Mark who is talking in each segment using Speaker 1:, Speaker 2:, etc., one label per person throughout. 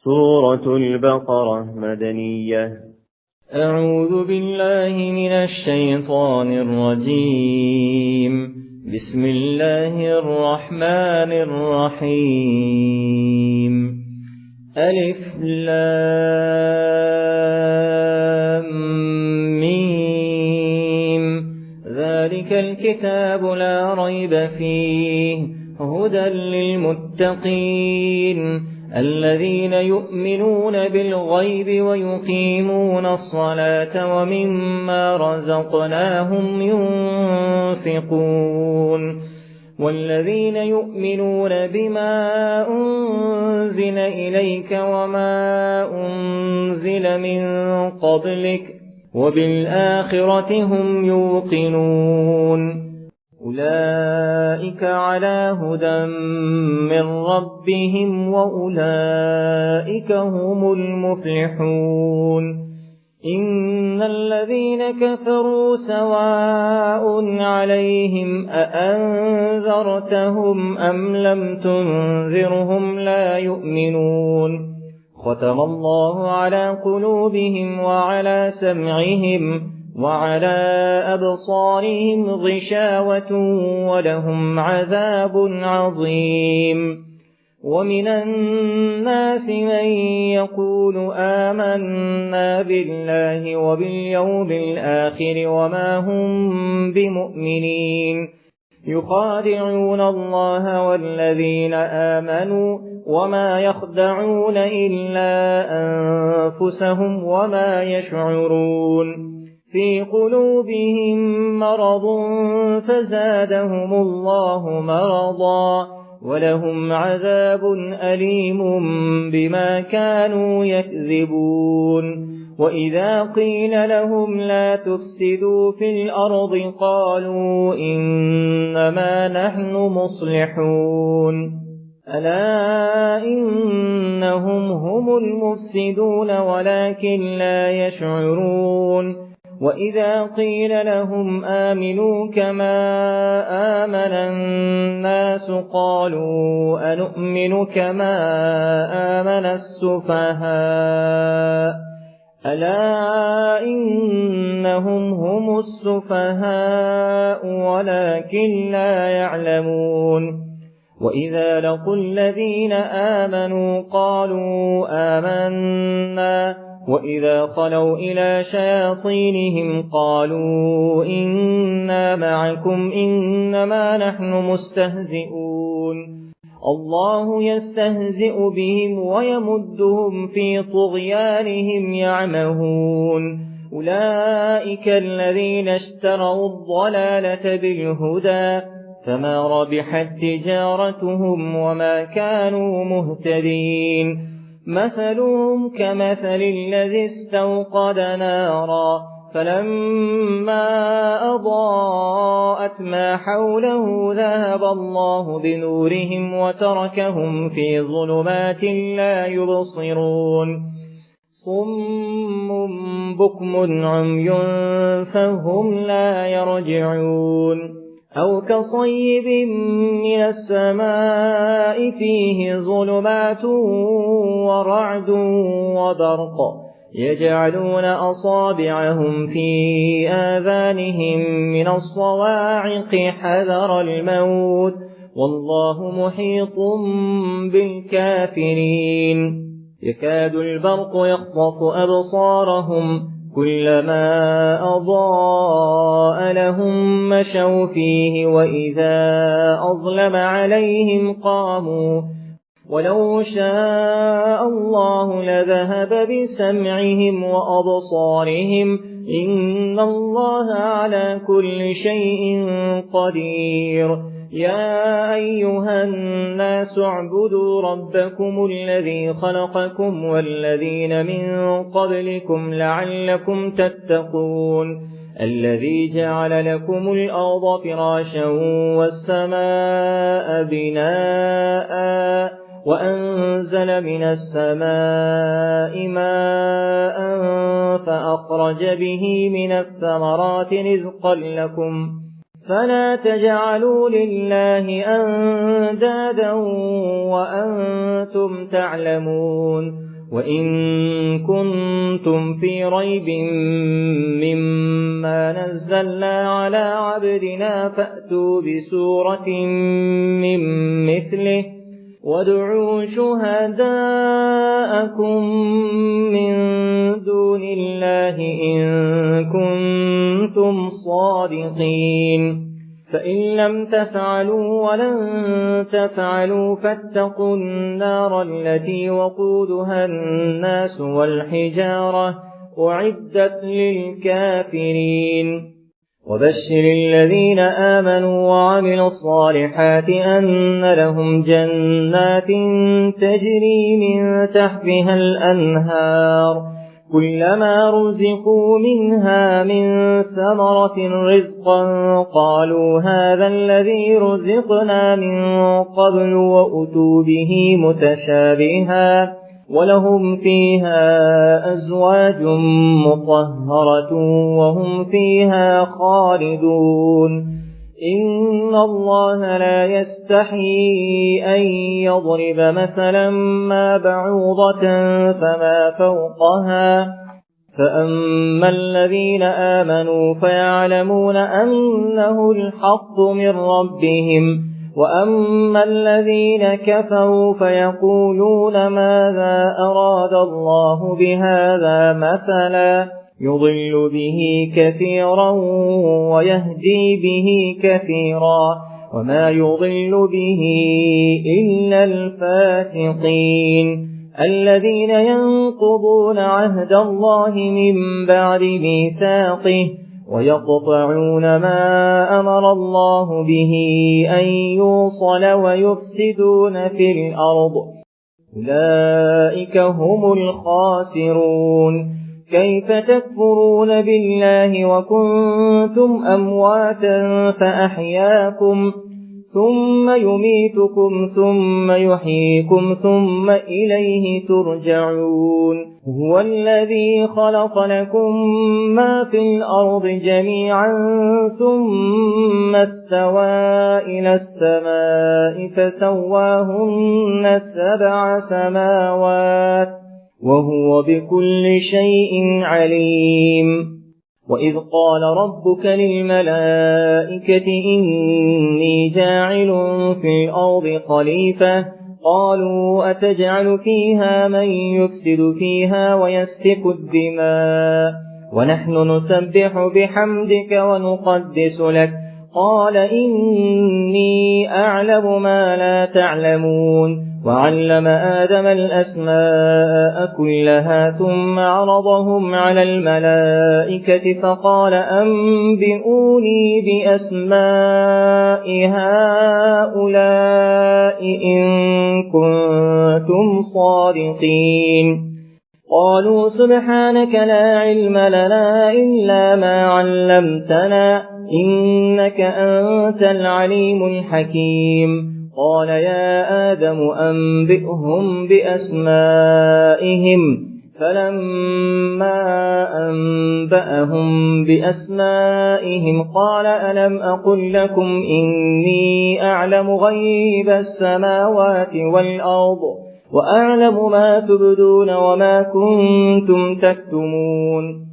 Speaker 1: سورة البقرة مدنية.
Speaker 2: أعوذ بالله من الشيطان الرجيم. بسم الله الرحمن الرحيم. ألف لام ميم. ذلك الكتاب لا ريب فيه هدى للمتقين الذين يؤمنون بالغيب ويقيمون الصلاة ومما رزقناهم ينفقون والذين يؤمنون بما أنزل إليك وما أنزل من قبلك وبالآخرة هم يوقنون أولئك على هدى من ربهم وأولئك هم المفلحون إن الذين كفروا سواء عليهم أأنذرتهم أم لم تنذرهم لا يؤمنون ختم الله على قلوبهم وعلى سمعهم وعلى أبصارهم غشاوة ولهم عذاب عظيم ومن الناس من يقول آمنا بالله وباليوم الآخر وما هم بمؤمنين يخادعون الله والذين آمنوا وما يخدعون إلا أنفسهم وما يشعرون في قلوبهم مرض فزادهم الله مرضا ولهم عذاب أليم بما كانوا يكذبون وإذا قيل لهم لا تفسدوا في الأرض قالوا إنما نحن مصلحون ألا إنهم هم المفسدون ولكن لا يشعرون وإذا قيل لهم آمنوا كما آمن الناس قالوا أنؤمن كما آمن السفهاء ألا إنهم هم السفهاء ولكن لا يعلمون وإذا لقوا الذين آمنوا قالوا آمنا وإذا خلوا إلى شياطينهم قالوا إنا معكم إنما نحن مستهزئون الله يستهزئ بهم ويمدهم في طغيانهم يعمهون أولئك الذين اشتروا الضلالة بالهدى فما ربحت تجارتهم وما كانوا مهتدين مثلهم كمثل الذي استوقد نارا فلما أضاءت ما حوله ذهب الله بنورهم وتركهم في ظلمات لا يبصرون صم بكم عمي فهم لا يرجعون أو كصيب من السماء فيه ظلمات ورعد وبرق يجعلون أصابعهم في آذانهم من الصواعق حذر الموت والله محيط بالكافرين يكاد البرق يخطف أبصارهم كلما أضاء لهم مشوا فيه وإذا أظلم عليهم قاموا ولو شاء الله لذهب بسمعهم وأبصارهم إن الله على كل شيء قدير يا أيها الناس اعبدوا ربكم الذي خلقكم والذين من قبلكم لعلكم تتقون الذي جعل لكم الأرض فراشا والسماء بناء وأنزل من السماء ماء فأخرج به من الثمرات رزقا لكم فلا تجعلوا لله أندادا وأنتم تعلمون وإن كنتم في ريب مما نزلنا على عبدنا فأتوا بسورة من مثله وادعوا شهداءكم من دون الله إن كنتم صادقين فإن لم تفعلوا ولن تفعلوا فاتقوا النار التي وقودها الناس والحجارة أعدت للكافرين وبشر الذين آمنوا وعملوا الصالحات أن لهم جنات تجري من تحتها الأنهار كلما رزقوا منها من ثمرة رزقا قالوا هذا الذي رزقنا من قبل وأتوا به متشابها ولهم فيها أزواج مطهرة وهم فيها خالدون إن الله لا يستحيي أن يضرب مثلا ما بعوضة فما فوقها فأما الذين آمنوا فيعلمون أنه الحق من ربهم وأما الذين كفروا فيقولون ماذا أراد الله بهذا مثلا يضل به كثيرا ويهدي به كثيرا وما يضل به إلا الفاسقين الذين ينقضون عهد الله من بعد ميثاقه ويقطعون ما أمر الله به أن يوصل ويفسدون في الأرض أولئك هم الخاسرون كيف تكفرون بالله وكنتم أمواتا فأحياكم ثم يميتكم ثم يحييكم ثم إليه ترجعون هو الذي خلق لكم ما في الأرض جميعا ثم استوى إلى السماء فسواهن 7 سماوات وهو بكل شيء عليم وإذ قال ربك للملائكة إني جاعل في الأرض خليفة قالوا أتجعل فيها من يفسد فيها ويسفك الدماء ونحن نسبح بحمدك ونقدس لك قال إني أعلم ما لا تعلمون وعلم آدم الأسماء كلها ثم عرضهم على الملائكة فقال أنبئوني بأسماء هؤلاء إن كنتم صادقين قالوا سبحانك لا علم لنا إلا ما علمتنا إنك أنت العليم الحكيم قال يا آدم أنبئهم بأسمائهم فلما أنبأهم بأسمائهم قال ألم أقل لكم إني أعلم غيب السماوات والأرض وأعلم ما تبدون وما كنتم تكتمون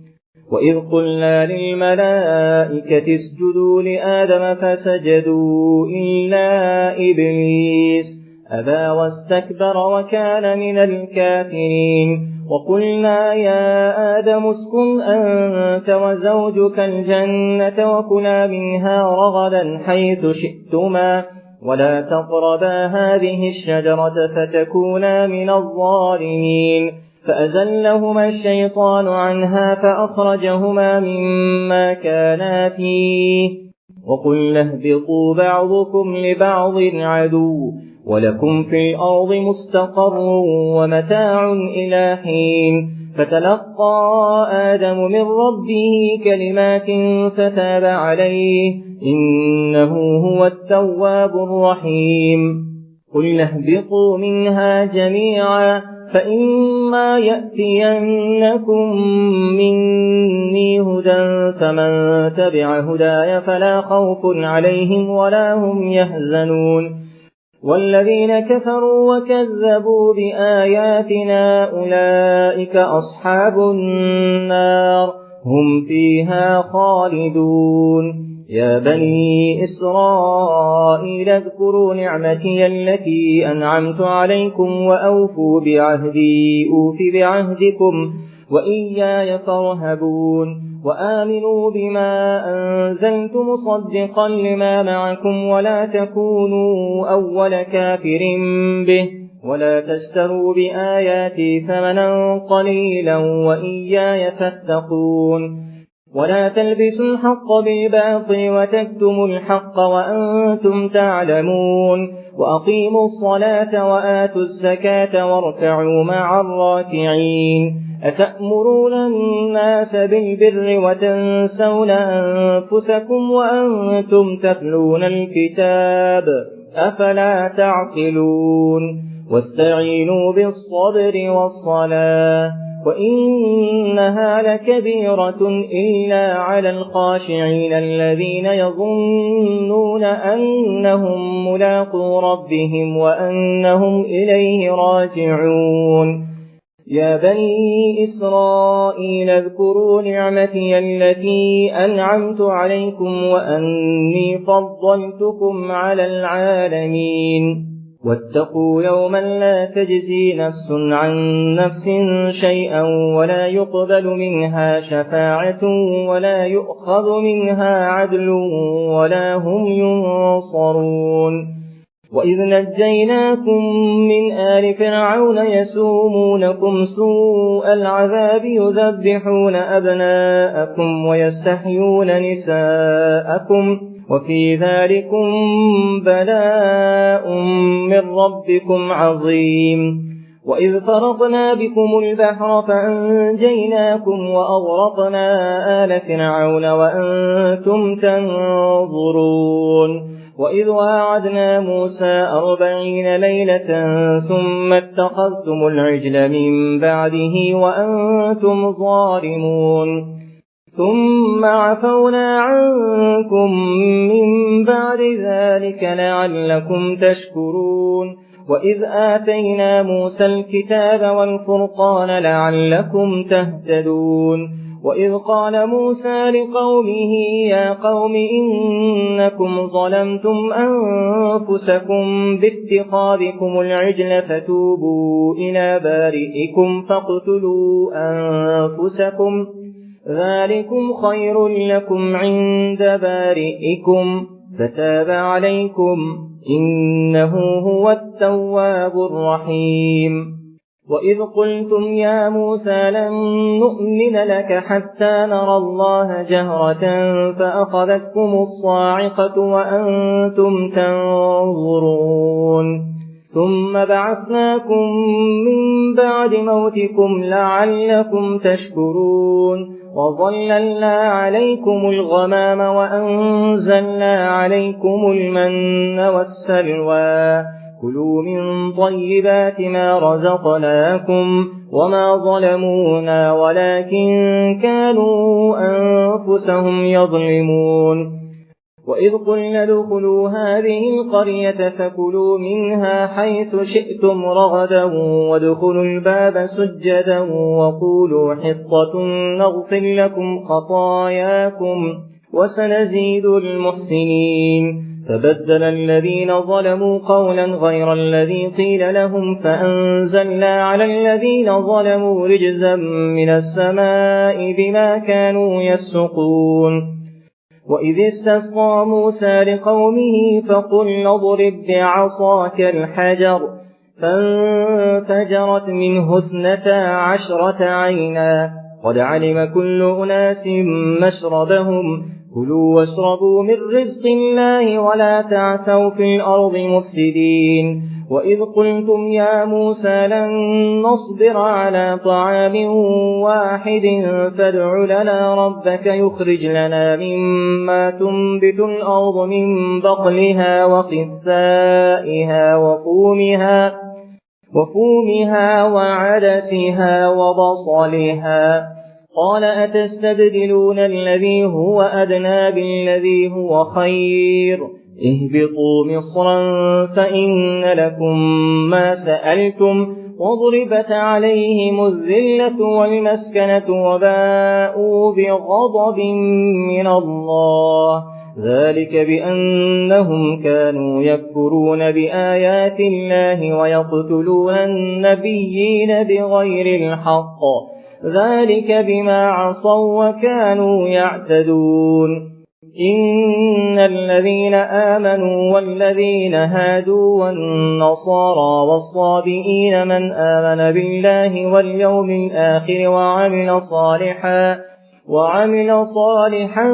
Speaker 2: وإذ قلنا للملائكة اسجدوا لآدم فسجدوا إلا إبليس أبى واستكبر وكان من الكافرين وقلنا يا آدم اسكن أنت وزوجك الجنة وكلا منها رغدا حيث شئتما ولا تقربا هذه الشجرة فتكونا من الظالمين فأزلهما الشيطان عنها فأخرجهما مما كانا فيه وقلنا اهبطوا بعضكم لبعض عدو ولكم في الأرض مستقر ومتاع إلى حين فتلقى آدم من ربه كلمات فتاب عليه إنه هو التواب الرحيم قل اهبطوا منها جميعا فإما يأتينكم مني هدى فمن تبع هداي فلا خوف عليهم ولا هم يحزنون والذين كفروا وكذبوا بآياتنا أولئك أصحاب النار هم فيها خالدون يا بني إسرائيل اذكروا نعمتي التي أنعمت عليكم وأوفوا بعهدي أوف بعهدكم وإياي فارهبون وآمنوا بما أنزلت مصدقا لما معكم ولا تكونوا أول كافر به ولا تشتروا بآياتي ثمنا قليلا وإياي فاتقون ولا تلبسوا الحق بالباطل وتكتموا الحق وأنتم تعلمون وأقيموا الصلاة وآتوا الزكاة واركعوا مع الراكعين أتأمرون الناس بالبر وتنسون أنفسكم وأنتم تتلون الكتاب أفلا تعقلون واستعينوا بالصبر والصلاة وإنها لكبيرة إلا على الخاشعين الذين يظنون أنهم ملاقو ربهم وأنهم إليه راجعون يا بني إسرائيل اذكروا نعمتي التي أنعمت عليكم وأني فضلتكم على العالمين واتقوا يوما لا تجزي نفس عن نفس شيئا ولا يقبل منها شفاعة ولا يؤخذ منها عدل ولا هم ينصرون وإذ نجيناكم من آل فرعون يسومونكم سوء العذاب يذبحون أبناءكم ويستحيون نساءكم وفي ذلكم بلاء من ربكم عظيم وإذ فرضنا بكم البحر فأنجيناكم وأغرقنا آل فرعون وأنتم تنظرون وإذ واعدنا موسى 40 ليلة ثم اتخذتم العجل من بعده وأنتم ظالمون ثم عفونا عنكم من بعد ذلك لعلكم تشكرون وإذ آتينا موسى الكتاب والفرقان لعلكم تهتدون وإذ قال موسى لقومه يا قوم إنكم ظلمتم أنفسكم باتخاذكم العجل فتوبوا إلى بارئكم فاقتلوا أنفسكم ذلكم خير لكم عند بارئكم فتاب عليكم إنه هو التواب الرحيم وإذ قلتم يا موسى لن نؤمن لك حتى نرى الله جهرة فأخذتكم الصاعقة وأنتم تنظرون ثم بعثناكم من بعد موتكم لعلكم تشكرون وظللنا عليكم الغمام وأنزلنا عليكم المن والسلوى كلوا من طيبات ما رزقناكم وما ظلمونا ولكن كانوا أنفسهم يظلمون وإذ قلنا ادخلوا هذه القرية فكلوا منها حيث شئتم رغدا وادخلوا الباب سجدا وقولوا حطة نغفر لكم خطاياكم وسنزيد المحسنين فبدل الذين ظلموا قولا غير الذي قيل لهم فأنزلنا على الذين ظلموا رجزا من السماء بما كانوا يفسقون وإذ استسقى موسى لقومه فقل اضرب بعصاك الحجر فانفجرت منه 12 عينا قد علم كل أناس مشربهم كلوا واشربوا من رزق الله ولا تعثوا في الأرض مفسدين وإذ قلتم يا موسى لن نصبر على طعام واحد فادع لنا ربك يخرج لنا مما تنبت الأرض من بقلها وقثائها وفومها وعدسها وبصلها قال أتستبدلون الذي هو أدنى بالذي هو خير اهبطوا مصرا فإن لكم ما سألتم وضربت عليهم الذلة والمسكنة وباءوا بغضب من الله ذلك بأنهم كانوا يكفرون بآيات الله ويقتلون النبيين بغير الحق ذلك بما عصوا وكانوا يعتدون إن الذين آمنوا والذين هادوا والنصارى والصابئين من آمن بالله واليوم الآخر وعمل صالحا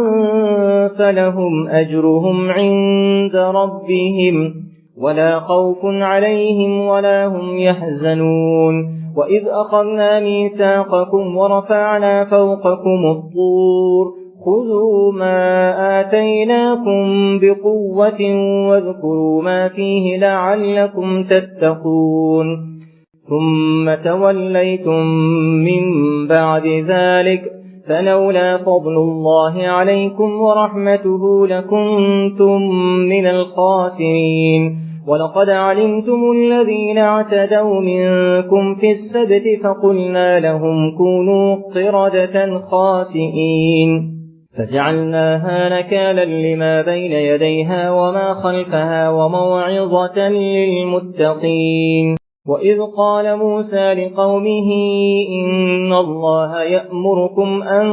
Speaker 2: فلهم أجرهم عند ربهم ولا خوف عليهم ولا هم يحزنون وإذ أخذنا ميثاقكم ورفعنا فوقكم الطور خذوا ما آتيناكم بقوة واذكروا ما فيه لعلكم تتقون ثم توليتم من بعد ذلك فلولا فضل الله عليكم ورحمته لكنتم من الخاسرين ولقد علمتم الذين اعتدوا منكم في السبت فقلنا لهم كونوا قردة خاسئين فجعلناها نكالا لما بين يديها وما خلفها وموعظة للمتقين وإذ قال موسى لقومه إن الله يأمركم أن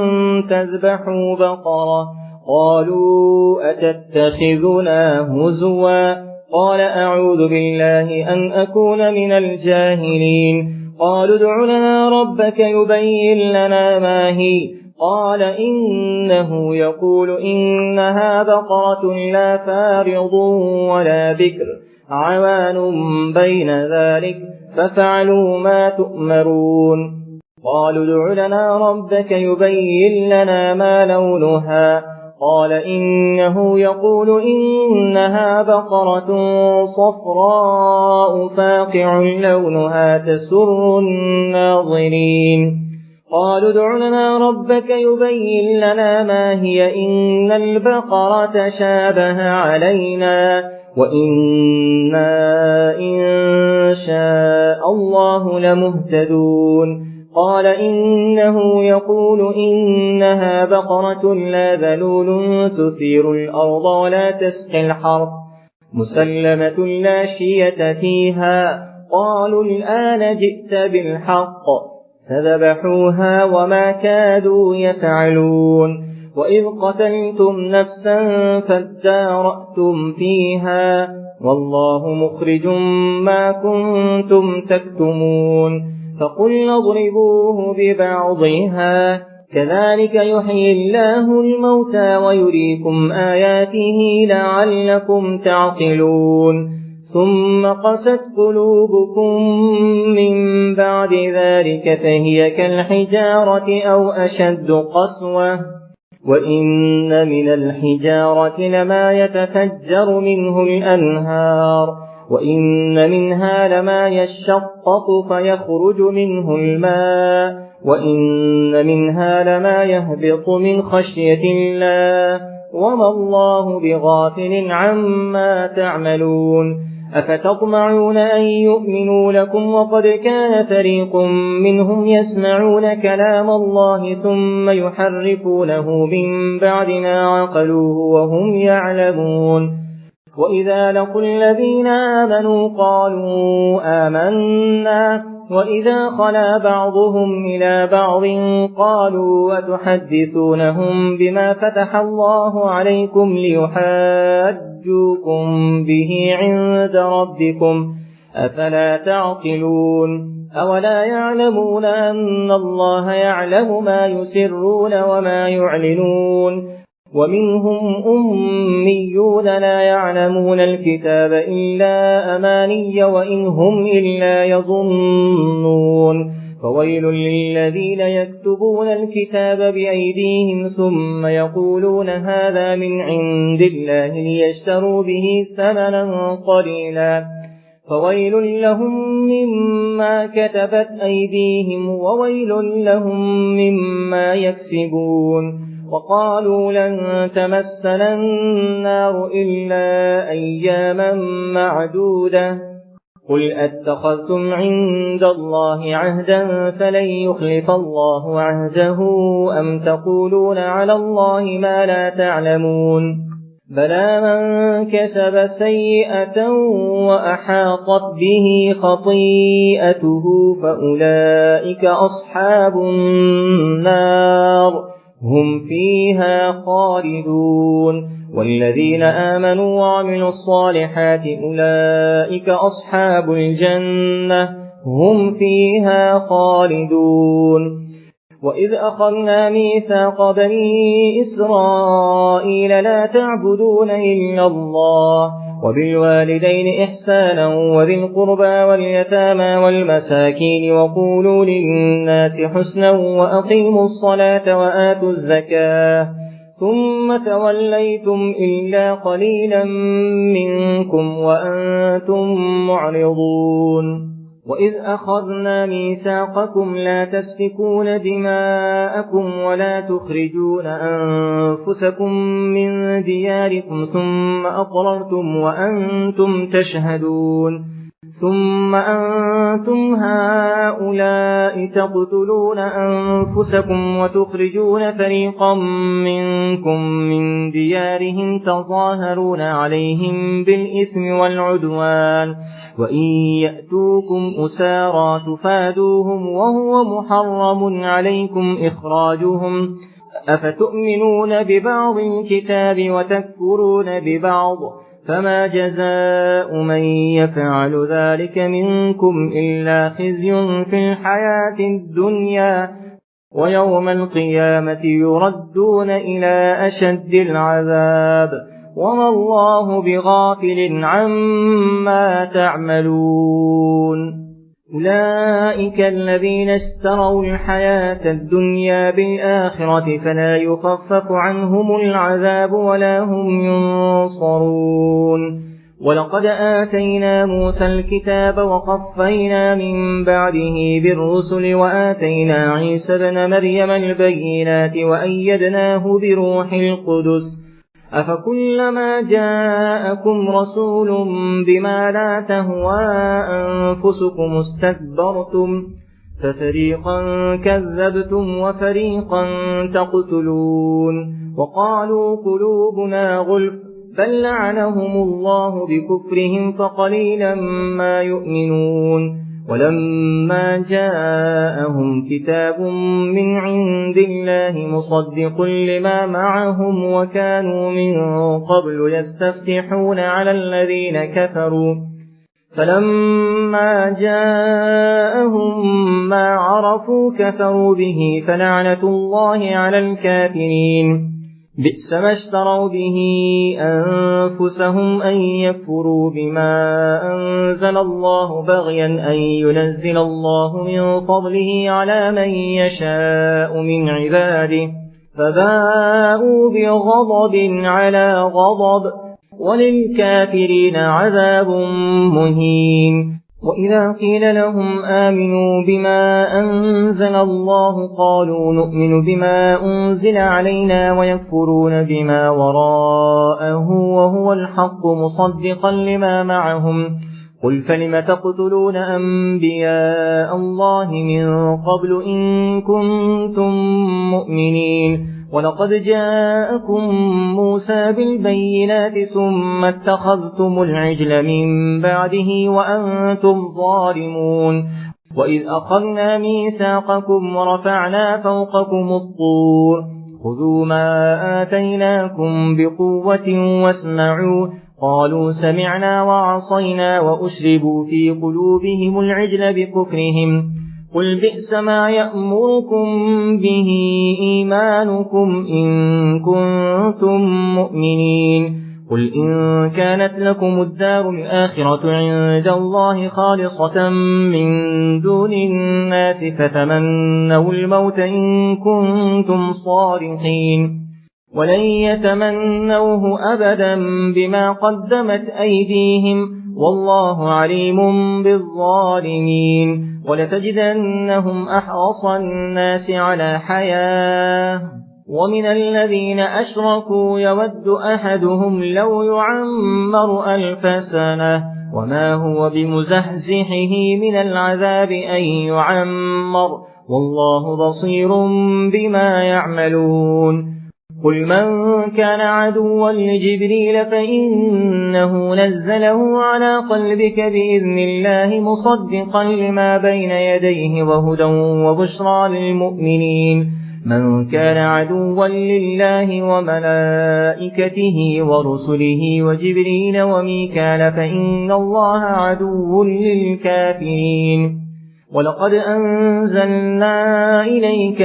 Speaker 2: تذبحوا بقرة قالوا أتتخذنا هزوا قال أعوذ بالله أن أكون من الجاهلين قالوا ادع لنا ربك يبين لنا ما هي قال إنه يقول إنها بقرة لا فارض ولا بكر عوان بين ذلك ففعلوا ما تؤمرون قالوا ادع لنا ربك يبين لنا ما لونها قال إنه يقول إنها بقرة صفراء فاقع لونها تسر الناظرين قالوا ادع لنا ربك يبين لنا ما هي إن البقرة شابه علينا وإنا إن شاء الله لمهتدون قال إنه يقول إنها بقرة لا ذلول تثير الأرض ولا تسقي الحرث مسلمة لا شية فيها قالوا الآن جئت بالحق فذبحوها وما كادوا يفعلون وإذ قتلتم نفسا فادارأتم فيها والله مخرج ما كنتم تكتمون فقلنا اضربوه ببعضها كذلك يحيي الله الموتى ويريكم آياته لعلكم تعقلون ثم قست قلوبكم من بعد ذلك فهي كالحجارة أو أشد قسوة وإن من الحجارة لما يتفجر منه الأنهار وإن منها لما يشقق فيخرج منه الماء وإن منها لما يهبط من خشية الله وما الله بغافل عما تعملون أفتطمعون أن يؤمنوا لكم وقد كان فريق منهم يسمعون كلام الله ثم يحرفونه من بعد ما عقلوه وهم يعلمون وإذا لقوا الذين آمنوا قالوا آمنا وإذا خلا بعضهم إلى بعض قالوا أتحدثونهم بما فتح الله عليكم ليحاجوكم به عند ربكم أفلا تعقلون أولا يعلمون أن الله يعلم ما يسرون وما يعلنون ومنهم أميون لا يعلمون الكتاب إلا أماني وإن هم إلا يظنون فويل للذين يكتبون الكتاب بأيديهم ثم يقولون هذا من عند الله ليشتروا به ثمنا قليلا فويل لهم مما كتبت أيديهم وويل لهم مما يكسبون وقالوا لن تمسنا النار إلا أياما معدودة قل أتخذتم عند الله عهدا فلن يخلف الله عهده أم تقولون على الله ما لا تعلمون بلى من كسب سيئة وأحاطت به خطيئته فأولئك أصحاب النار هم فيها خالدون والذين آمنوا وعملوا الصالحات أولئك أصحاب الجنة هم فيها خالدون وإذ أخذنا ميثاق بني إسرائيل لا تعبدون إلا الله وبالوالدين إحسانا وذي القربى واليتامى والمساكين وقولوا للناس حسنا وأقيموا الصلاة وآتوا الزكاة ثم توليتم إلا قليلا منكم وأنتم معرضون وإذ أخذنا ميثاقكم لا تسفكون دماءكم ولا تخرجون أنفسكم من دياركم ثم أقررتم وأنتم تشهدون ثم أنتم هؤلاء تقتلون أنفسكم وتخرجون فريقا منكم من ديارهم تظاهرون عليهم بالإثم والعدوان وإن يأتوكم أسارى تفادوهم وهو محرم عليكم إخراجهم أفتؤمنون ببعض الكتاب وتكفرون ببعض فما جزاء من يفعل ذلك منكم إلا خزي في الحياة الدنيا ويوم القيامة يردون إلى أشد العذاب وما الله بغافل عما تعملون أولئك الذين اشتروا الحياة الدنيا بالآخرة فلا يخفف عنهم العذاب ولا هم ينصرون ولقد آتينا موسى الكتاب وقفينا من بعده بالرسل وآتينا عيسى ابن مريم البينات وأيدناه بروح القدس أفكلما جاءكم رسول بما لا تهوى أنفسكم استكبرتم ففريقا كذبتم وفريقا تقتلون وقالوا قلوبنا غلف بل لعنهم الله بكفرهم فقليلا ما يؤمنون ولما جاءهم كتاب من عند الله مصدق لما معهم وكانوا من قبل يستفتحون على الذين كفروا فلما جاءهم ما عرفوا كفروا به فلعنة الله على الكافرين بئس ما اشتروا به أنفسهم أن يكفروا بما أنزل الله بغيا أن ينزل الله من فضله على من يشاء من عباده فباءوا بغضب على غضب وللكافرين عذاب مهين وإذا قيل لهم آمنوا بما أنزل الله قالوا نؤمن بما أنزل علينا ويكفرون بما وراءه وهو الحق مصدقا لما معهم قل فلم تقتلون أنبياء الله من قبل إن كنتم مؤمنين ولقد جاءكم موسى بالبينات ثم اتخذتم العجل من بعده وأنتم ظالمون وإذ أخذنا ميثاقكم ورفعنا فوقكم الطور خذوا ما آتيناكم بقوة واسمعوا قالوا سمعنا وعصينا وأشربوا في قلوبهم العجل بكفرهم قل بئس ما يأمركم به إيمانكم إن كنتم مؤمنين قل إن كانت لكم الدار الآخرة عند الله خالصة من دون الناس فتمنوا الموت إن كنتم صادقين ولن يتمنوه أبدا بما قدمت أيديهم والله عليم بالظالمين ولتجدنهم أحرص الناس على حياة ومن الذين أشركوا يود أحدهم لو يعمر 1000 سنة وما هو بمزحزحه من العذاب أن يعمر والله بصير بما يعملون قل من كان عدوا لجبريل فإنه نزله على قلبك بإذن الله مصدقا لما بين يديه وهدى وبشرى للمؤمنين من كان عدوا لله وملائكته ورسله وجبريل وميكال فإن الله عدو للكافرين ولقد أنزلنا إليك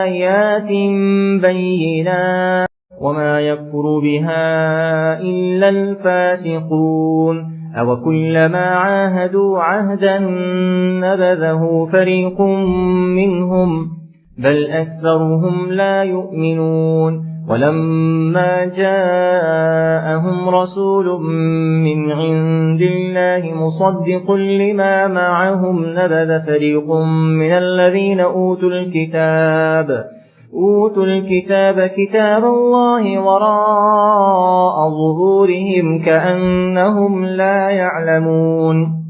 Speaker 2: آيات بينات وما يكفر بها إلا الفاسقون أوكلما عاهدوا عهدا نبذه فريق منهم بل أكثرهم لا يؤمنون ولما جاءهم رسول من عند الله مصدق لما معهم نبذ فريق من الذين أوتوا الكتاب كتاب الله وراء ظهورهم كأنهم لا يعلمون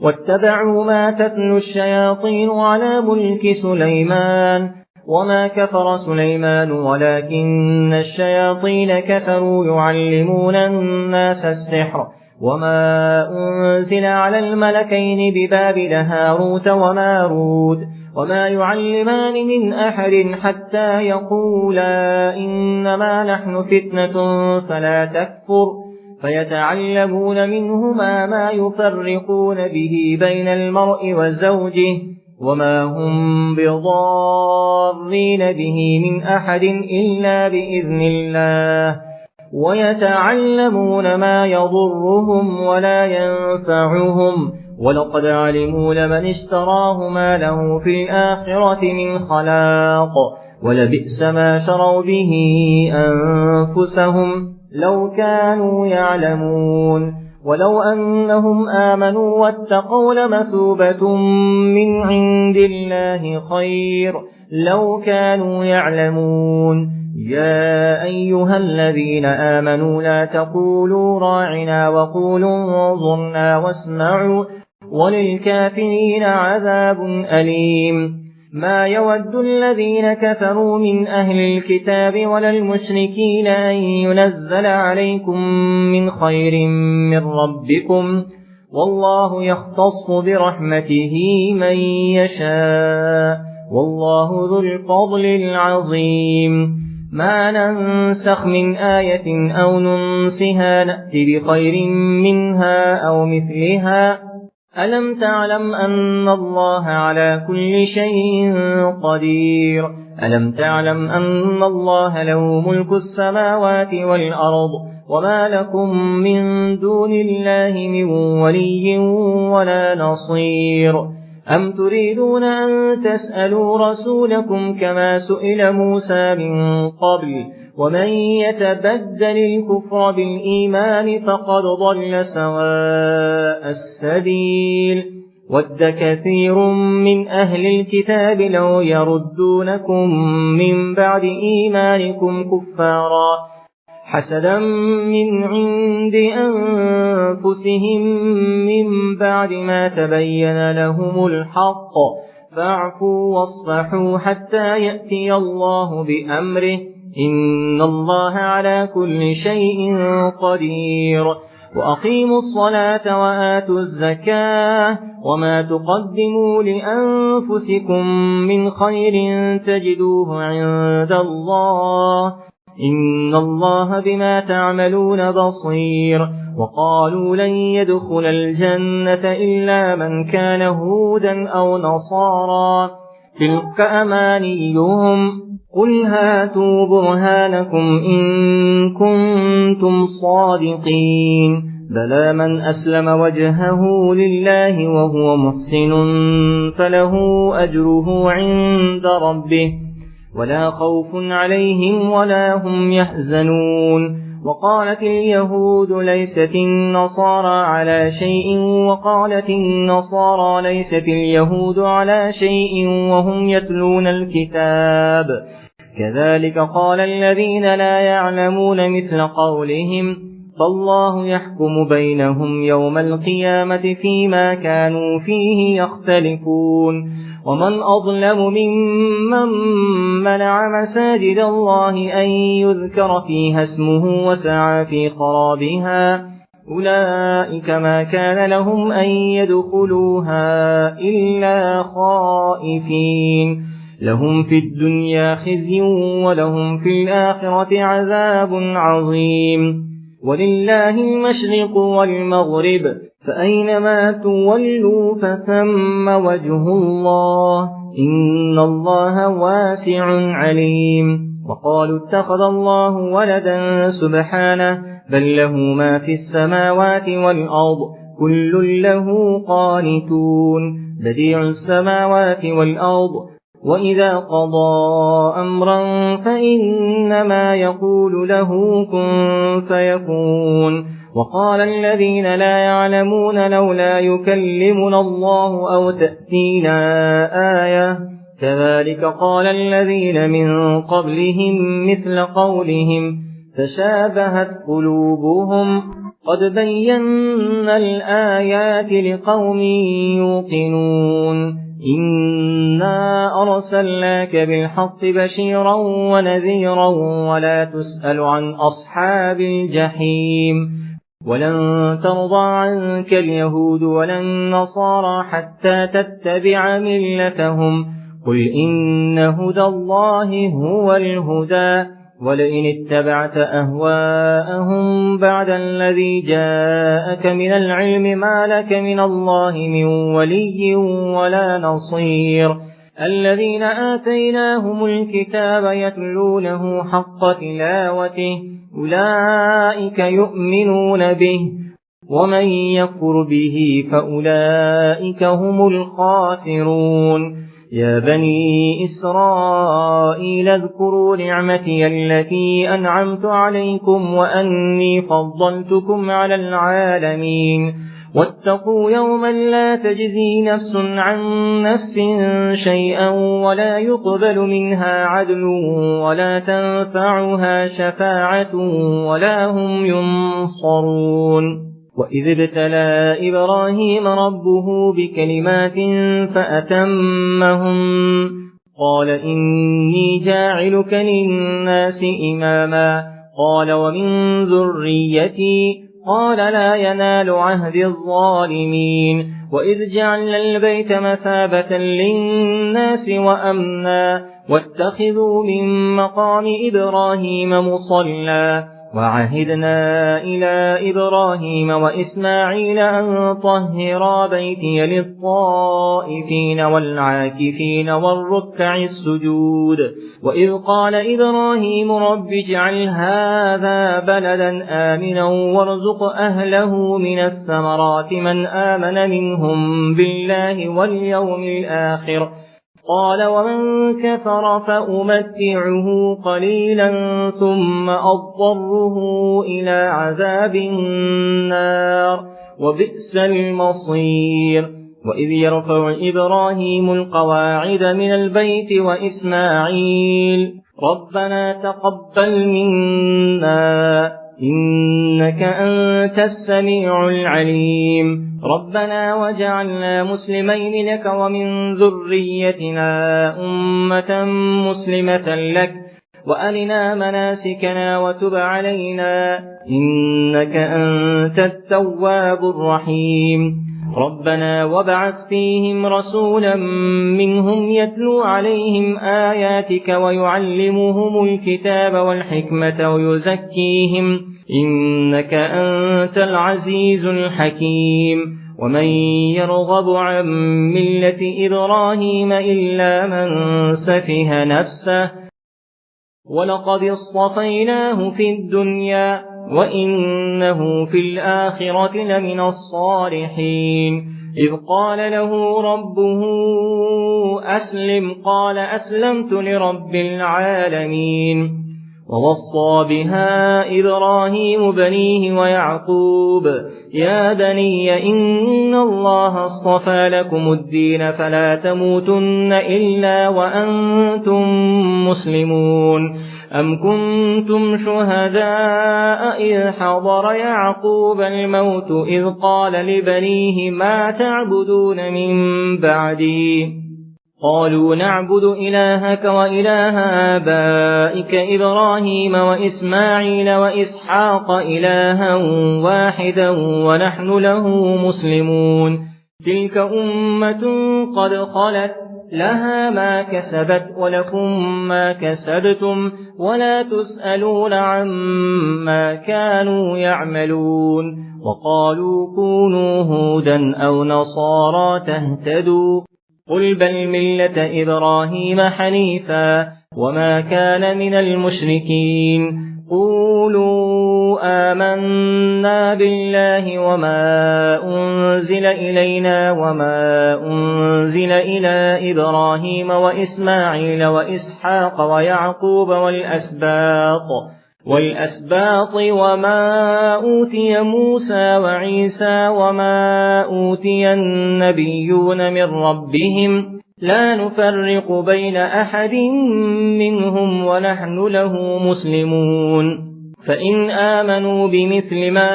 Speaker 2: واتبعوا ما تتلو الشياطين على ملك سليمان وما كفر سليمان ولكن الشياطين كفروا يعلمون الناس السحر وما أنزل على الملكين ببابل هاروت وماروت وما يعلمان من أحد حتى يقولا إنما نحن فتنة فلا تكفر فيتعلمون منهما ما يفرقون به بين المرء وزوجه وما هم بضارين به من أحد إلا بإذن الله ويتعلمون ما يضرهم ولا ينفعهم ولقد علموا لمن اشتراه ما له في الآخرة من خلاق ولبئس ما شروا به أنفسهم لو كانوا يعلمون ولو أنهم آمنوا واتقوا لمثوبة من عند الله خير لو كانوا يعلمون يا أيها الذين آمنوا لا تقولوا راعنا وقولوا انظرنا واسمعوا وللكافرين عذاب أليم ما يود الذين كفروا من أهل الكتاب ولا المشركين أن ينزل عليكم من خير من ربكم والله يختص برحمته من يشاء والله ذو الفضل العظيم ما ننسخ من آية أو ننسها نأتي بخير منها أو مثلها ألم تعلم أن الله على كل شيء قدير ألم تعلم أن الله له ملك السماوات والأرض وما لكم من دون الله من ولي ولا نصير أم تريدون أن تسألوا رسولكم كما سئل موسى من قبل ومن يتبدل الكفر بالإيمان فقد ضل سواء السبيل ود كثير من أهل الكتاب لو يردونكم من بعد إيمانكم كفارا حسدا من عند أنفسهم من بعد ما تبين لهم الحق فاعفوا واصفحوا حتى يأتي الله بأمره إن الله على كل شيء قدير وأقيموا الصلاة وآتوا الزكاة وما تقدموا لأنفسكم من خير تجدوه عند الله إن الله بما تعملون بصير. وقالوا لن يدخل الجنة إلا من كان هودا أو نصارى تلك أمانيهم قل هاتوا برهانكم إن كنتم صادقين بلى من أسلم وجهه لله وهو محسن فله أجره عند ربه ولا خوف عليهم ولا هم يحزنون. وقالت اليهود ليست النصارى على شيء وقالت النصارى ليست اليهود على شيء وهم يتلون الكتاب كذلك قال الذين لا يعلمون مثل قولهم فالله يحكم بينهم يوم القيامة فيما كانوا فيه يختلفون. ومن أظلم ممن منع مساجد الله أن يذكر فيها اسمه وسعى في خرابها أولئك ما كان لهم أن يدخلوها إلا خائفين لهم في الدنيا خزي ولهم في الآخرة عذاب عظيم. ولله المشرق والمغرب فأينما تولوا فثم وجه الله إن الله واسع عليم. وقالوا اتخذ الله ولدا سبحانه بل له ما في السماوات والأرض كل له قانتون بديع السماوات والأرض وإذا قضى أمرا فإنما يقول له كن فيكون. وقال الذين لا يعلمون لولا يكلمنا الله أو تأتينا آية كذلك قال الذين من قبلهم مثل قولهم فشابهت قلوبهم قد بينا الآيات لقوم يوقنون. إنا أرسلناك بالحق بشيرا ونذيرا ولا تسأل عن أصحاب الجحيم. ولن ترضى عنك اليهود ولا النصارى حتى تتبع ملتهم قل إن هدى الله هو الهدى ولئن اتبعت أهواءهم بعد الذي جاءك من العلم ما لك من الله من ولي ولا نصير. الذين آتيناهم الكتاب يتلونه حق تلاوته أولئك يؤمنون به ومن يكفر به فأولئك هم الخاسرون. يا بني إسرائيل اذكروا نعمتي التي أنعمت عليكم وأني فضلتكم على العالمين واتقوا يوما لا تجزي نفس عن نفس شيئا ولا يقبل منها عدل ولا تنفعها شفاعة ولا هم ينصرون. وإذ ابتلى إبراهيم ربه بكلمات فأتمهم قال إني جاعلك للناس إماما قال ومن ذريتي قال لا ينال عهد الظالمين. وإذ جعلنا البيت مثابة للناس وأمنا واتخذوا من مقام إبراهيم مصلى وعهدنا إلى إبراهيم وإسماعيل أن طهرا بيتي للطائفين والعاكفين والركع السجود. وإذ قال إبراهيم رب اجعل هذا بلدا آمنا وارزق أهله من الثمرات من آمن منهم بالله واليوم الآخر قال ومن كفر فأمتعه قليلا ثم أضطره إلى عذاب النار وبئس المصير. وإذ يرفع إبراهيم القواعد من البيت وإسماعيل ربنا تقبل منا إنك أنت السميع العليم ربنا وجعلنا مسلمين لك ومن ذريتنا أمة مسلمة لك وأرنا مناسكنا وتب علينا إنك أنت التواب الرحيم. ربنا وابعث فيهم رسولا منهم يتلو عليهم آياتك ويعلمهم الكتاب والحكمة ويزكيهم إنك أنت العزيز الحكيم ومن يرغب عن ملة إبراهيم إلا من سفه نفسه ولقد اصطفيناه في الدنيا وإنه في الآخرة لمن الصالحين إذ قال له ربه أسلم قال أسلمت لرب العالمين ووصى بها إبراهيم بنيه ويعقوب يا بني إن الله اصطفى لكم الدين فلا تموتن إلا وأنتم مسلمون أم كنتم شهداء إذ حضر يعقوب الموت إذ قال لبنيه ما تعبدون من بعدي قالوا نعبد إلهك وإله آبائك إبراهيم وإسماعيل وإسحاق إلها واحدا ونحن له مسلمون تلك أمة قد خلت لها ما كسبت ولكم ما كسبتم ولا تسألون عما كانوا يعملون وقالوا كونوا هودا أو نصارى تهتدوا قل بل ملة إبراهيم حنيفا وما كان من المشركين قولوا آمنا بالله وما أنزل إلينا وما أنزل إلى إبراهيم وإسماعيل وإسحاق ويعقوب والأسباط وما أوتي موسى وعيسى وما أوتي النبيون من ربهم لا نفرق بين أحد منهم ونحن له مسلمون فإن آمنوا بمثل ما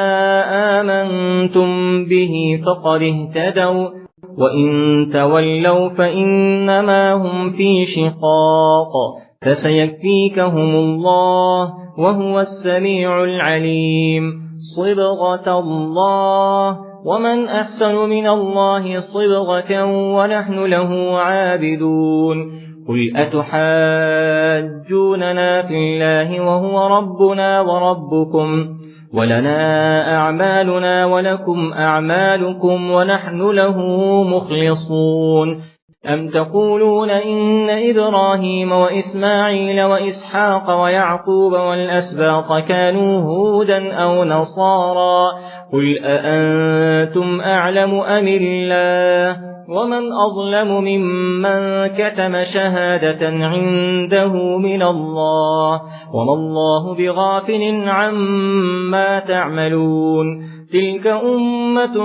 Speaker 2: آمنتم به فقد اهتدوا وإن تولوا فإنما هم في شقاق فسيكفيكهم الله وهو السميع العليم صبغة الله ومن أحسن من الله صبغة ونحن له عابدون قل أتحاجوننا في الله وهو ربنا وربكم ولنا أعمالنا ولكم أعمالكم ونحن له مخلصون أم تقولون إن إبراهيم وإسماعيل وإسحاق ويعقوب والأسباط كانوا هودا أو نصارى قل أأنتم أعلم أم الله ومن أظلم ممن كتم شهادة عنده من الله وما الله بغافل عما تعملون تلك أمة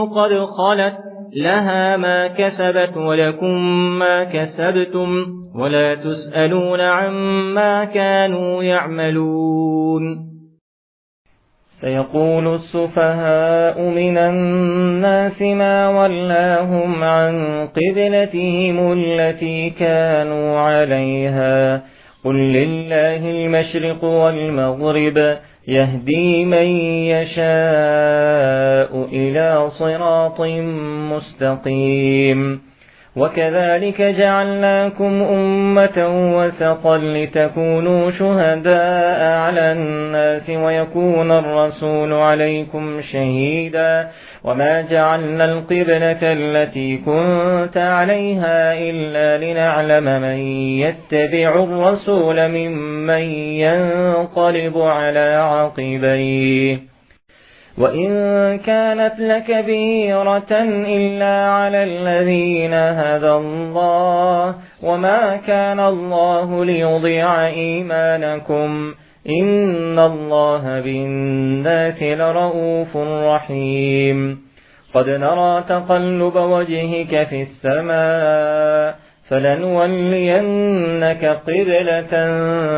Speaker 2: قد خلت لها ما كسبت ولكم ما كسبتم ولا تسألون عما كانوا يعملون سيقول السفهاء من الناس ما ولاهم عن قبلتهم التي كانوا عليها قل لله المشرق والمغرب يهدي من يشاء إلى صراط مستقيم وكذلك جعلناكم أمة وسطا لتكونوا شهداء على الناس ويكون الرسول عليكم شهيدا وما جعلنا القبلة التي كنت عليها إلا لنعلم من يتبع الرسول ممن ينقلب على عقبيه وإن كانت لكبيرة إلا على الذين هدى الله وما كان الله ليضيع إيمانكم إن الله بالناس لرؤوف رحيم قد نرى تقلب وجهك في السماء فلنولينك قبلة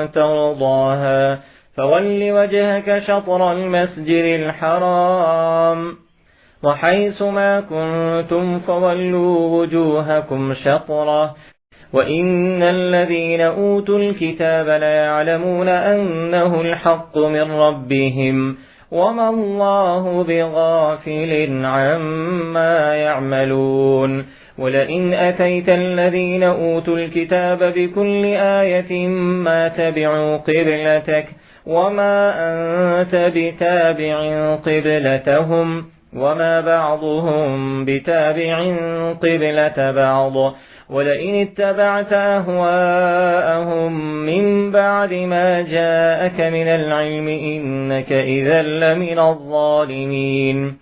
Speaker 2: ترضاها فول وجهك شطر المسجد الحرام وحيث ما كنتم فولوا وجوهكم شطره وإن الذين أوتوا الكتاب ليعلمون أنه الحق من ربهم وما الله بغافل عما يعملون ولئن أتيت الذين أوتوا الكتاب بكل آية ما تبعوا قبلتك وما أنت بتابع قبلتهم وما بعضهم بتابع قبلة بعض ولئن اتبعت أهواءهم من بعد ما جاءك من العلم إنك إذا لمن الظالمين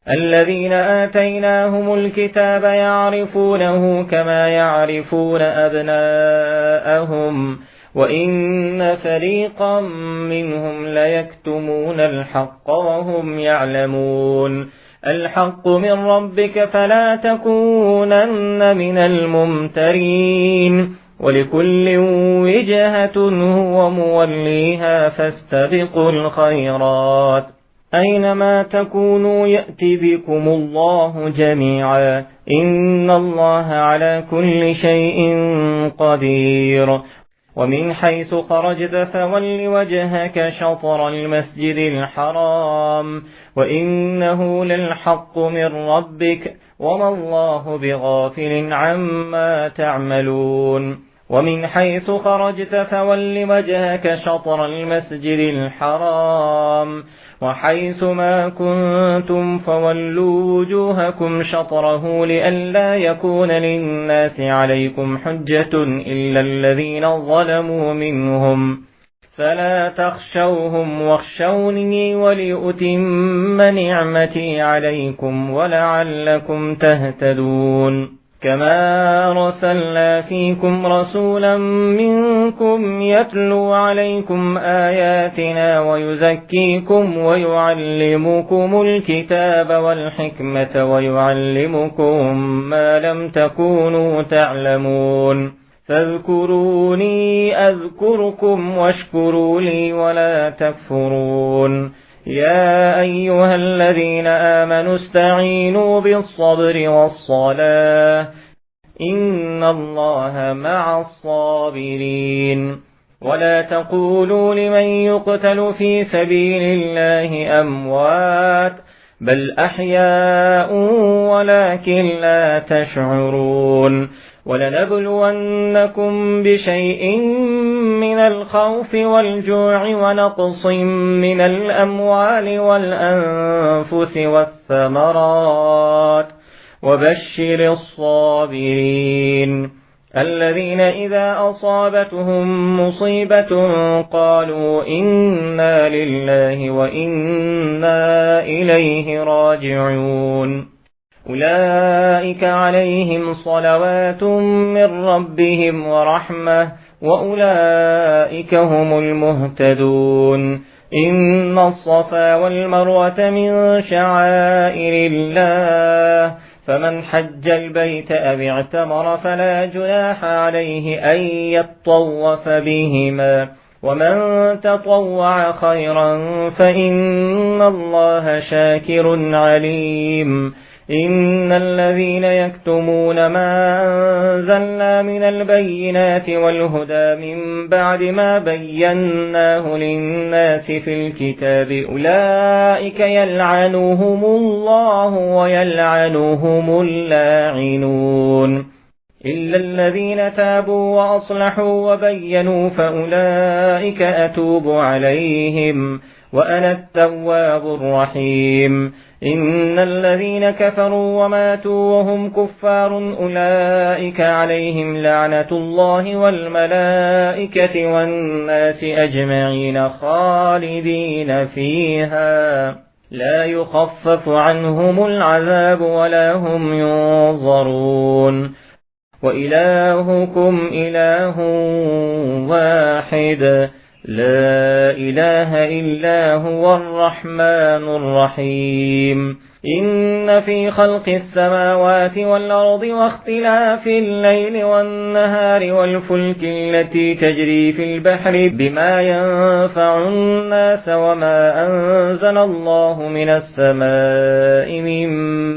Speaker 2: الذين آتيناهم الكتاب يعرفونه كما يعرفون أبناءهم وإن فريقا منهم ليكتمون الحق وهم يعلمون الحق من ربك فلا تكونن من الممترين ولكل وجهة هو موليها فاستبقوا الخيرات أينما تكونوا يأتي بكم الله جميعا إن الله على كل شيء قدير ومن حيث خرجت فول وجهك شطر المسجد الحرام وإنه للحق من ربك وما الله بغافل عما تعملون ومن حيث خرجت فول وجهك شطر المسجد الحرام وحيث ما كنتم فولوا وجوهكم شطره لئلا يكون للناس عليكم حجة إلا الذين ظلموا منهم فلا تخشوهم واخشوني ولأتم نعمتي عليكم ولعلكم تهتدون كما أرسلنا فيكم رسولا منكم يتلو عليكم آياتنا ويزكيكم ويعلمكم الكتاب والحكمة ويعلمكم ما لم تكونوا تعلمون فاذكروني أذكركم واشكروا لي ولا تكفرون يا أيها الذين آمنوا استعينوا بالصبر والصلاة إن الله مع الصابرين ولا تقولوا لمن يقتل في سبيل الله أموات بل أحياء ولكن لا تشعرون ولنبلونكم بشيء من الخوف والجوع ونقص من الأموال والأنفس والثمرات وبشر الصابرين الذين إذا أصابتهم مصيبة قالوا إنا لله وإنا إليه راجعون أولئك عليهم صلوات من ربهم ورحمة وأولئك هم المهتدون إن الصفا والمروة من شعائر الله فمن حج البيت أو اعتمر فلا جناح عليه أن يطوف بهما ومن تطوع خيرا فإن الله شاكر عليم إن الذين يكتمون ما أنزلنا من البينات والهدى من بعد ما بيناه للناس في الكتاب أولئك يلعنهم الله ويلعنهم اللاعنون إلا الذين تابوا وأصلحوا وبينوا فأولئك أتوب عليهم وأنا التواب الرحيم إن الذين كفروا وماتوا وهم كفار أولئك عليهم لعنة الله والملائكة والناس أجمعين خالدين فيها لا يخفف عنهم العذاب ولا هم ينظرون وإلهكم إله واحد لا إله إلا هو الرحمن الرحيم إن في خلق السماوات والأرض واختلاف الليل والنهار والفلك التي تجري في البحر بما ينفع الناس وما أنزل الله من السماء من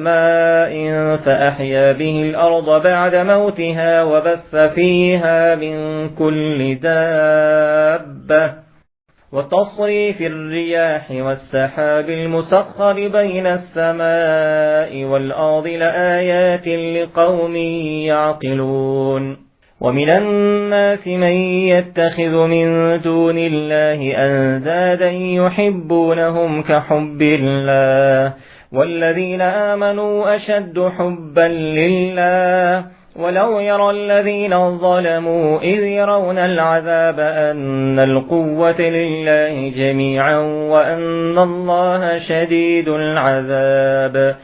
Speaker 2: ماء فأحيا به الأرض بعد موتها وبث فيها من كل دابة وتصريف الرياح والسحاب المسخر بين السماء والأرض لآيات لقوم يعقلون ومن الناس من يتخذ من دون الله أندادا يحبونهم كحب الله والذين آمنوا أشد حبا لله ولو يرى الذين ظلموا إذ يرون العذاب أن القوة لله جميعا وأن الله شديد العذاب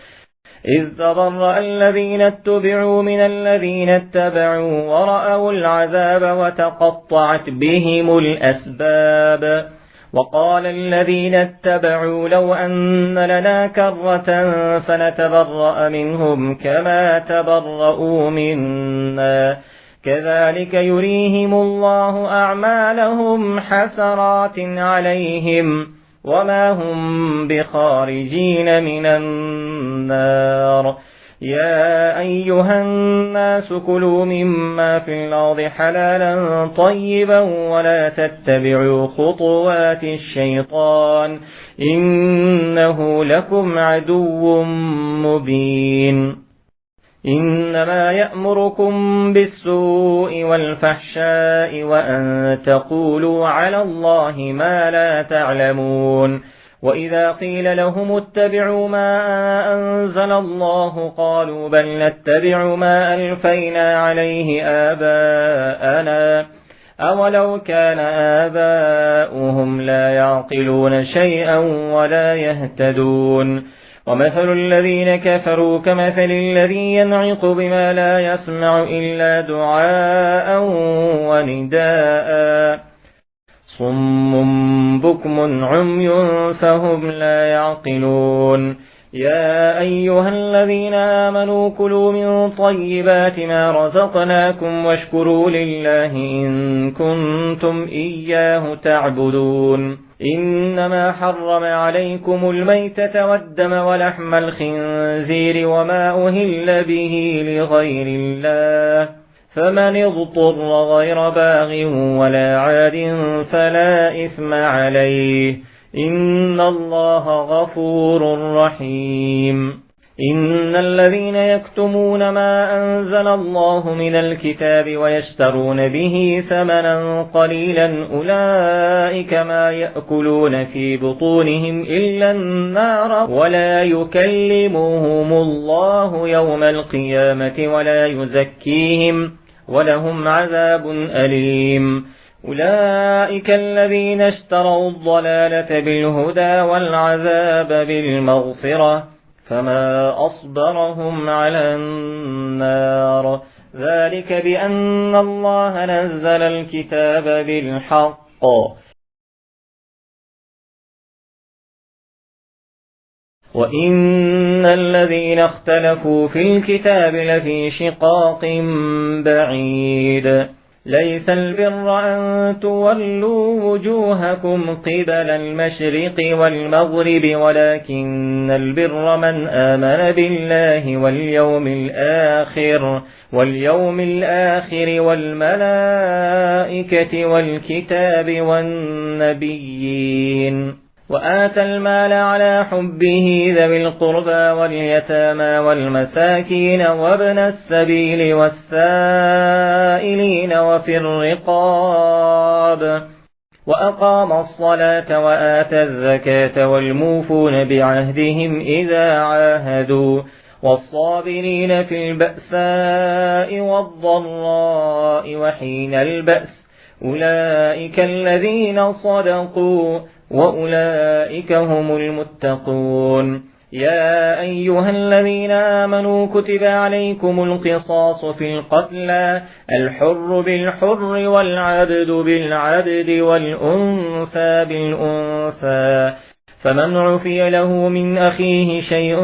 Speaker 2: إذ تبرأ الذين اتبعوا من الذين اتبعوا ورأوا العذاب وتقطعت بهم الأسباب وقال الذين اتبعوا لو أن لنا كرة فنتبرأ منهم كما تبرؤوا منا كذلك يريهم الله أعمالهم حسرات عليهم وما هم بخارجين من النار يا أيها الناس كلوا مما في الأرض حلالا طيبا ولا تتبعوا خطوات الشيطان إنه لكم عدو مبين إنما يأمركم بالسوء والفحشاء وأن تقولوا على الله ما لا تعلمون وإذا قيل لهم اتبعوا ما أنزل الله قالوا بل نتبع ما ألفينا عليه آباءنا أولو كان آباؤهم لا يعقلون شيئا ولا يهتدون ومثل الذين كفروا كمثل الذي ينعق بما لا يسمع إلا دعاء ونداء صم بكم عمي فهم لا يعقلون يا أيها الذين آمنوا كلوا من طيبات ما رزقناكم واشكروا لله إن كنتم إياه تعبدون إنما حرم عليكم الميتة والدم ولحم الخنزير وما أهل به لغير الله فمن اضطر غير باغ ولا عاد فلا إثم عليه إن الله غفور رحيم إن الذين يكتمون ما أنزل الله من الكتاب ويشترون به ثمنا قليلا أولئك ما يأكلون في بطونهم إلا النار ولا يكلمهم الله يوم القيامة ولا يزكيهم ولهم عذاب أليم أولئك الذين اشتروا الضلالة بالهدى والعذاب بالمغفرة فما أصبرهم على النار ذلك بأن الله نزل الكتاب بالحق وإن الذين اختلفوا في الكتاب لفي شقاق بعيد ليس البر أن تولوا وجوهكم قبل المشرق والمغرب ولكن البر من آمن بالله واليوم الآخر والملائكة والكتاب والنبيين وآتى المال على حبه ذوي القربى واليتامى والمساكين وابن السبيل والسائلين وفي الرقاب وأقام الصلاة وآتى الزكاة والموفون بعهدهم إذا عاهدوا والصابرين في البأساء والضراء وحين البأس أولئك الذين صدقوا وأولئك هم المتقون يا أيها الذين آمنوا كتب عليكم القصاص في القتلى الحر بالحر والعبد بالعبد والأنثى بالأنثى فمن عفي له من أخيه شيء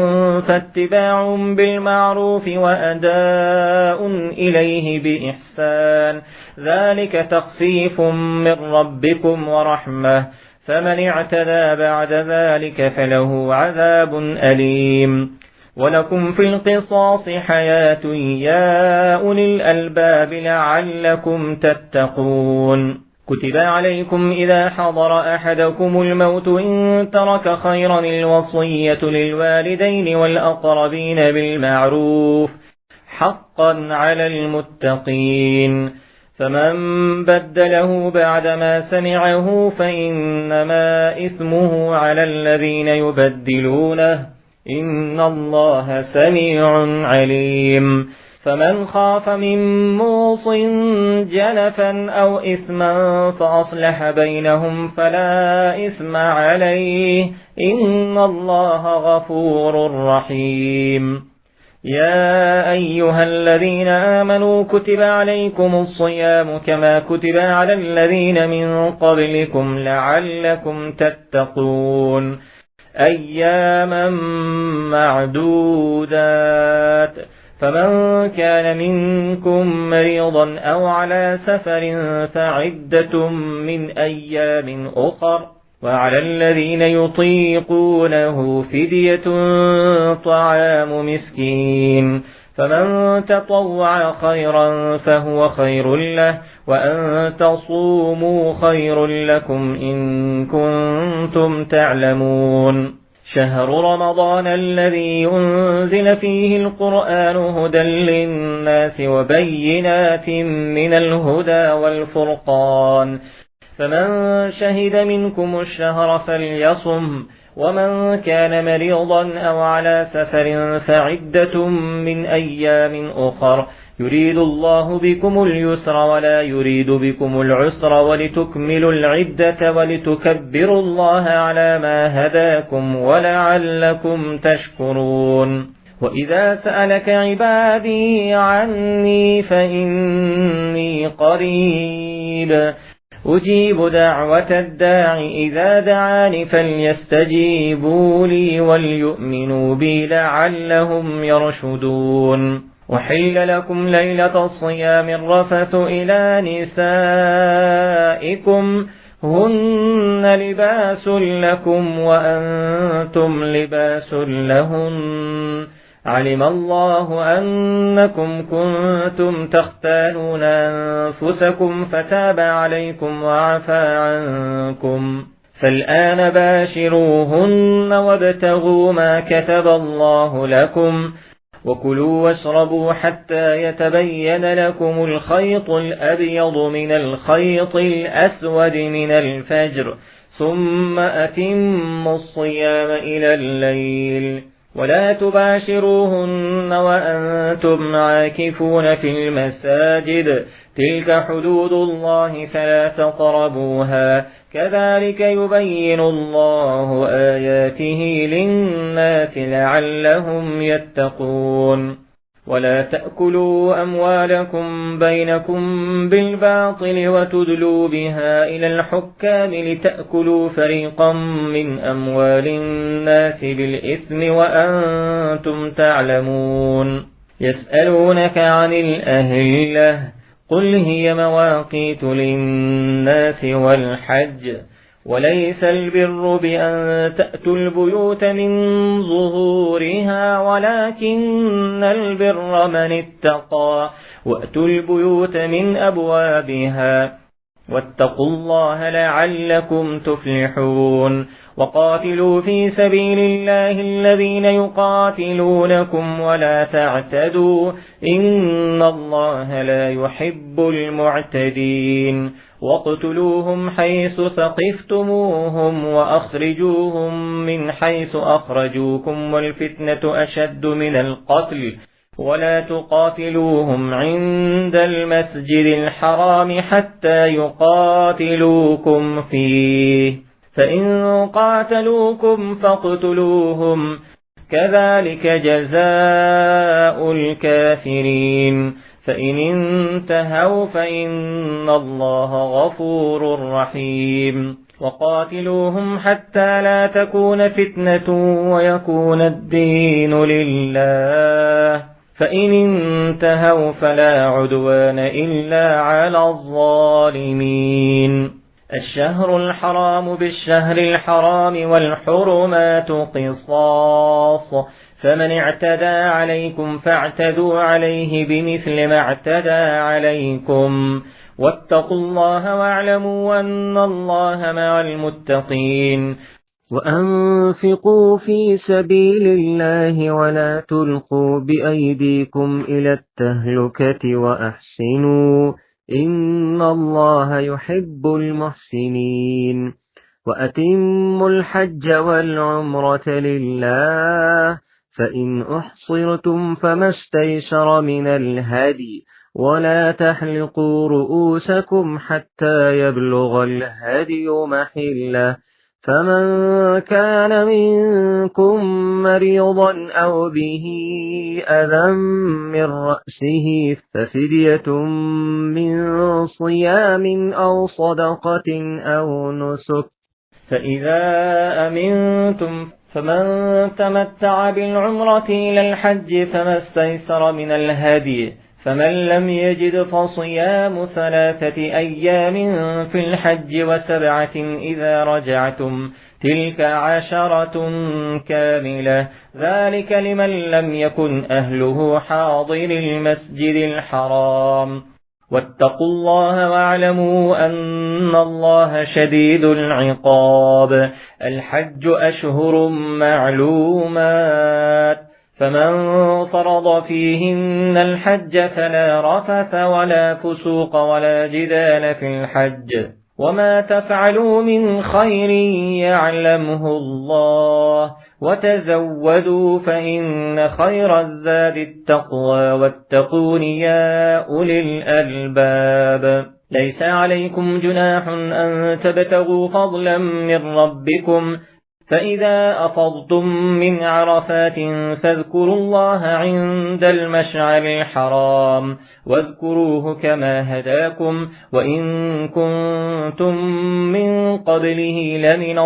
Speaker 2: فاتباع بالمعروف وأداء إليه بإحسان ذلك تخفيف من ربكم ورحمة فمن اعتدى بعد ذلك فله عذاب أليم ولكم في القصاص حياة يا أولي الألباب لعلكم تتقون كتب عليكم إذا حضر أحدكم الموت إن ترك خيرا الوصية للوالدين والأقربين بالمعروف حقا على المتقين، فمن بدله بعدما سمعه فإنما إثمه على الذين يبدلونه، إن الله سميع عليم. فمن خاف من موص جنفا أو إثما فأصلح بينهم فلا إثم عليه، إن الله غفور رحيم. يا أيها الذين آمنوا كتب عليكم الصيام كما كتب على الذين من قبلكم لعلكم تتقون، أياما معدودات، فمن كان منكم مريضا أو على سفر فعدة من أيام أخر، وعلى الذين يطيقونه فدية طعام مسكين، فمن تطوع خيرا فهو خير له، وأن تصوموا خير لكم إن كنتم تعلمون. شهر رمضان الذي ينزل فيه القرآن هدى للناس وبينات من الهدى والفرقان، فمن شهد منكم الشهر فليصم، ومن كان مريضا أو على سفر فعدة من أيام أخر، يريد الله بكم اليسر ولا يريد بكم العسر ولتكملوا العدة ولتكبروا الله على ما هداكم ولعلكم تشكرون. وإذا سألك عبادي عني فإني قريب أجيب دعوة الداع إذا دعاني فليستجيبوا لي وليؤمنوا بي لعلهم يرشدون. وحل لكم ليلة الصيام الرفث إلى نسائكم هن لباس لكم وأنتم لباس لهن، علم الله أنكم كنتم تختانون أنفسكم فتاب عليكم وعفى عنكم، فالآن باشروهن وابتغوا ما كتب الله لكم، وكلوا واشربوا حتى يتبين لكم الخيط الأبيض من الخيط الأسود من الفجر، ثم أتموا الصيام إلى الليل، ولا تباشروهن وأنتم عاكفون في المساجد، تلك حدود الله فلا تقربوها، كذلك يبين الله آياته للناس لعلهم يتقون. ولا تأكلوا أموالكم بينكم بالباطل وتدلوا بها إلى الحكام لتأكلوا فريقا من أموال الناس بالإثم وأنتم تعلمون. يسألونك عن الأهلة قل هي مواقيت للناس والحج، وليس البر بأن تأتوا البيوت من ظهورها ولكن البر من اتقى، وأتوا البيوت من أبوابها، واتقوا الله لعلكم تفلحون. وقاتلوا في سبيل الله الذين يقاتلونكم ولا تعتدوا إن الله لا يحب المعتدين. واقتلوهم حيث ثقفتموهم وأخرجوهم من حيث أخرجوكم والفتنة أشد من القتل، ولا تقاتلوهم عند المسجد الحرام حتى يقاتلوكم فيه، فإن قاتلوكم فاقتلوهم، كذلك جزاء الكافرين، فإن انتهوا فإن الله غفور رحيم. وقاتلوهم حتى لا تكون فتنة ويكون الدين لله، فإن انتهوا فلا عدوان إلا على الظالمين. الشهر الحرام بالشهر الحرام والحرمات قصاص، فمن اعتدى عليكم فاعتدوا عليه بمثل ما اعتدى عليكم، واتقوا الله واعلموا أن الله مع المتقين.
Speaker 1: وأنفقوا في سبيل الله ولا تلقوا بأيديكم إلى التهلكة وأحسنوا إن الله يحب المحسنين. وأتموا الحج والعمرة لله، فإن أحصرتم فما استيسر من الهدي، ولا تحلقوا رؤوسكم حتى يبلغ الهدي محله، فمن كان منكم مريضا أو به أذى من رأسه ففدية من صيام أو صدقة أو نسك.
Speaker 2: فإذا أمنتم فمن تمتع بالعمرة إلى الحج فما استيسر من الهدي، فمن لم يجد فصيام 3 أيام في الحج و7 إذا رجعتم، تلك 10 كاملة، ذلك لمن لم يكن أهله حاضر المسجد الحرام. واتقوا الله واعلموا أن الله شديد العقاب. الحج أشهر معلومات، فمن فرض فيهن الحج فلا رفث ولا فسوق ولا جدال في الحج، وما تفعلوا من خير يعلمه الله، وتزودوا فإن خير الزاد التقوى، واتقون يا أولي الألباب. ليس عليكم جناح أن تبتغوا فضلا من ربكم، فإذا أفضتم من عرفات فاذكروا الله عند المشعر الحرام، واذكروه كما هداكم وإن كنتم من قبله لمن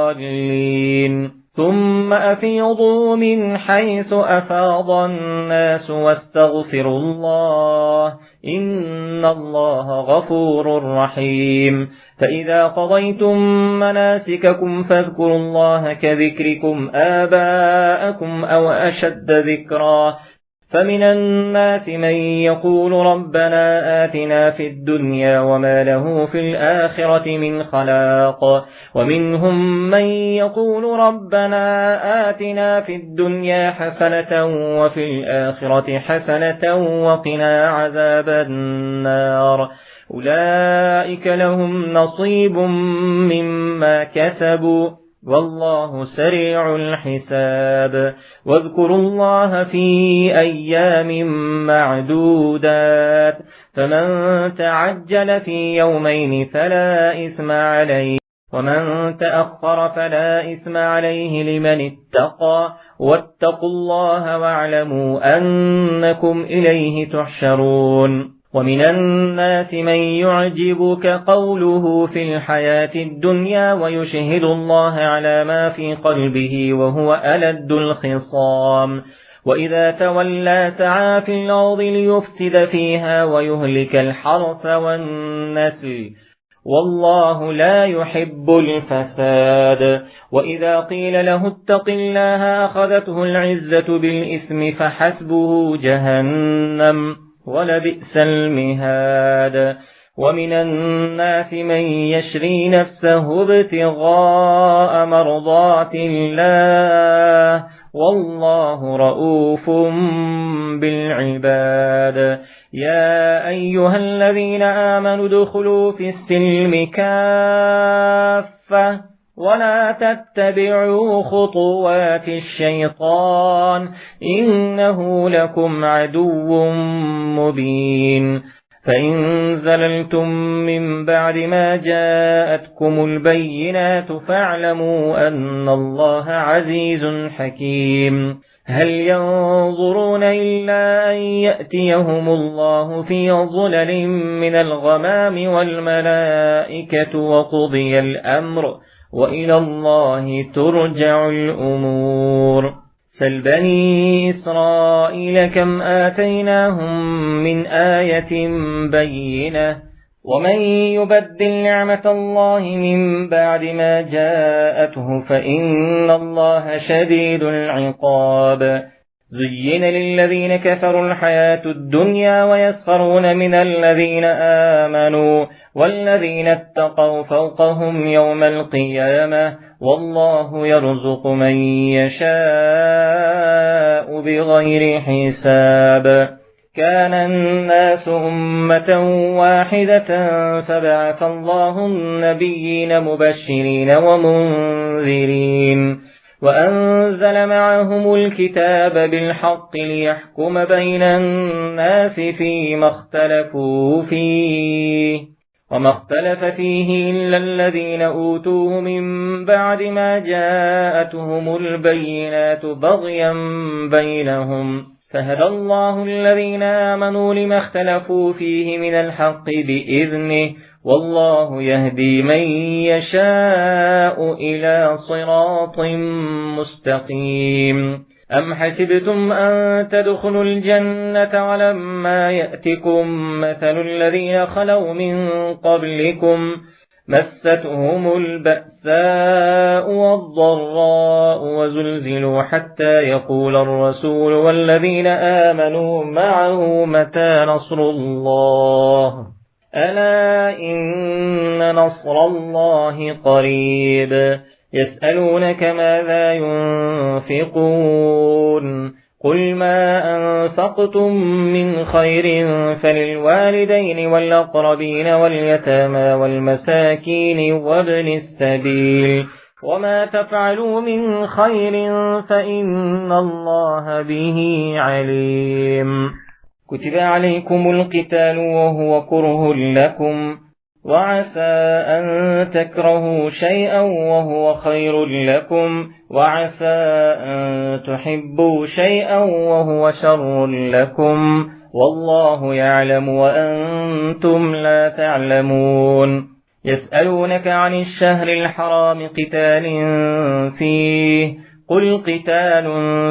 Speaker 2: الضالين. ثم أفيضوا من حيث أفاض الناس واستغفروا الله إن الله غفور رحيم. فإذا قضيتم مناسككم فاذكروا الله كذكركم آباءكم أو أشد ذكرا. فمن الناس من يقول ربنا آتنا في الدنيا وما له في الآخرة من خلاق، ومنهم من يقول ربنا آتنا في الدنيا حسنة وفي الآخرة حسنة وقنا عذاب النار. أولئك لهم نصيب مما كسبوا والله سريع الحساب. واذكروا الله في أيام معدودات، فمن تعجل في يومين فلا إثم عليه، ومن تأخر فلا إثم عليه لمن اتقى. واتقوا الله واعلموا أنكم إليه تحشرون. ومن الناس من يعجبك قوله في الحياة الدنيا ويشهد الله على ما في قلبه وهو ألد الخصام، وإذا تولى سعى في الأرض ليفسد فيها ويهلك الحرث والنسل، والله لا يحب الفساد. وإذا قيل له اتق الله أخذته العزة بالإثم فحسبه جهنم ولبئس المهاد. ومن الناس من يشري نفسه ابتغاء مرضات الله والله رؤوف بالعباد. يا أيها الذين آمنوا ادخلوا في السلم كافة ولا تتبعوا خطوات الشيطان إنه لكم عدو مبين. فإن زللتم من بعد ما جاءتكم البينات فاعلموا أن الله عزيز حكيم. هل ينظرون إلا أن يأتيهم الله في ظلل من الغمام والملائكة وقضي الأمر وإلى الله ترجع الأمور. سل بني إسرائيل كم آتيناهم من آية بينة ومن يبدل نعمة الله من بعد ما جاءته فإن الله شديد العقاب. زين للذين كفروا الحياة الدنيا ويسخرون من الذين آمنوا والذين اتقوا فوقهم يوم القيامة والله يرزق من يشاء بغير حساب. كان الناس أمة واحدة فبعث الله النبيين مبشرين ومنذرين وأنزل معهم الكتاب بالحق ليحكم بين الناس فيما اختلفوا فيه وما اختلف فيه إلا الذين أوتوه من بعد ما جاءتهم البينات بغيا بينهم فهدى الله الذين آمنوا لما اختلفوا فيه من الحق بإذنه والله يهدي من يشاء إلى صراط مستقيم. أم حسبتم أن تدخلوا الجنة ولما يأتكم مثل الذين خلوا من قبلكم مستهم البأساء والضراء وزلزلوا حتى يقول الرسول والذين آمنوا معه متى نصر الله ألا إن نصر الله قريب. يسألونك ماذا ينفقون قل ما أنفقتم من خير فللوالدين والأقربين واليتامى والمساكين وابن السبيل وما تفعلوا من خير فإن الله به عليم. كتب عليكم القتال وهو كره لكم وعسى أن تكرهوا شيئا وهو خير لكم وعسى أن تحبوا شيئا وهو شر لكم والله يعلم وأنتم لا تعلمون. يسألونك عن الشهر الحرام قتال فيه قل قتال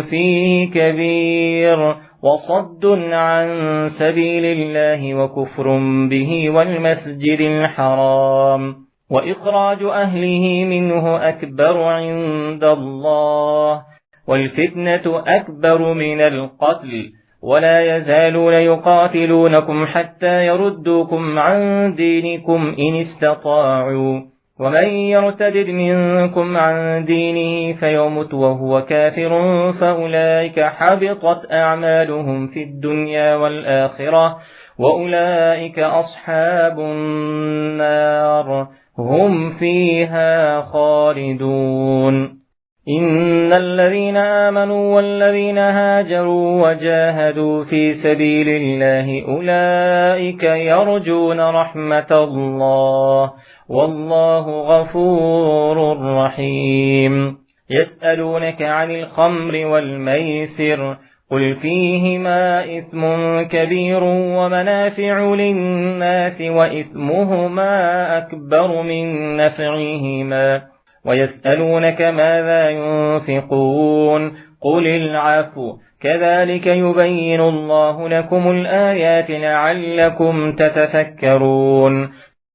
Speaker 2: فيه كبير وصد عن سبيل الله وكفر به والمسجد الحرام وإخراج أهله منه أكبر عند الله والفتنة أكبر من القتل ولا يزالون يقاتلونكم حتى يردوكم عن دينكم إن استطاعوا ومن يرتد منكم عن دينه فيمت وهو كافر فأولئك حبطت أعمالهم في الدنيا والآخرة وأولئك أصحاب النار هم فيها خالدون. إن الذين آمنوا والذين هاجروا وجاهدوا في سبيل الله أولئك يرجون رحمة الله والله غفور رحيم. يسألونك عن الخمر والميسر قل فيهما إثم كبير ومنافع للناس وإثمهما أكبر من نفعهما ويسألونك ماذا ينفقون قل العفو كذلك يبين الله لكم الآيات لعلكم تتفكرون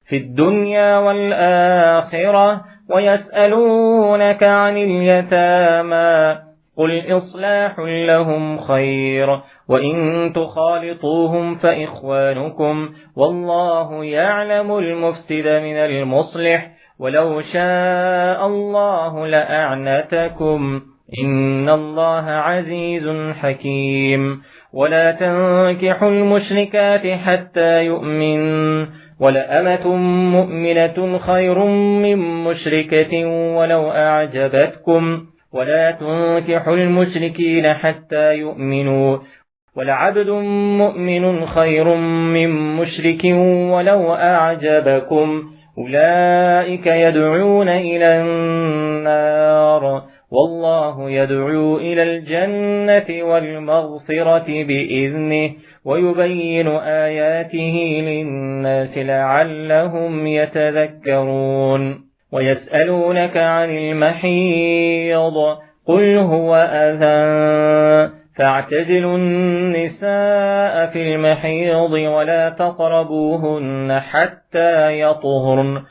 Speaker 2: في الدنيا والآخرة. ويسألونك عن اليتامى قل إصلاح لهم خير وإن تخالطوهم فإخوانكم والله يعلم المفسد من المصلح ولو شاء الله لأعنتكم إن الله عزيز حكيم. ولا تنكحوا المشركات حتى يؤمنوا ولأمة مؤمنة خير من مشركة ولو أعجبتكم ولا تنكحوا المشركين حتى يؤمنوا ولعبد مؤمن خير من مشرك ولو أعجبكم أولئك يدعون إلى النار والله يدعو إلى الجنة والمغفرة بإذنه ويبين آياته للناس لعلهم يتذكرون. ويسألونك عن المحيض قل هو أذى فاعتزلوا النساء في المحيض ولا تقربوهن حتى يطهرن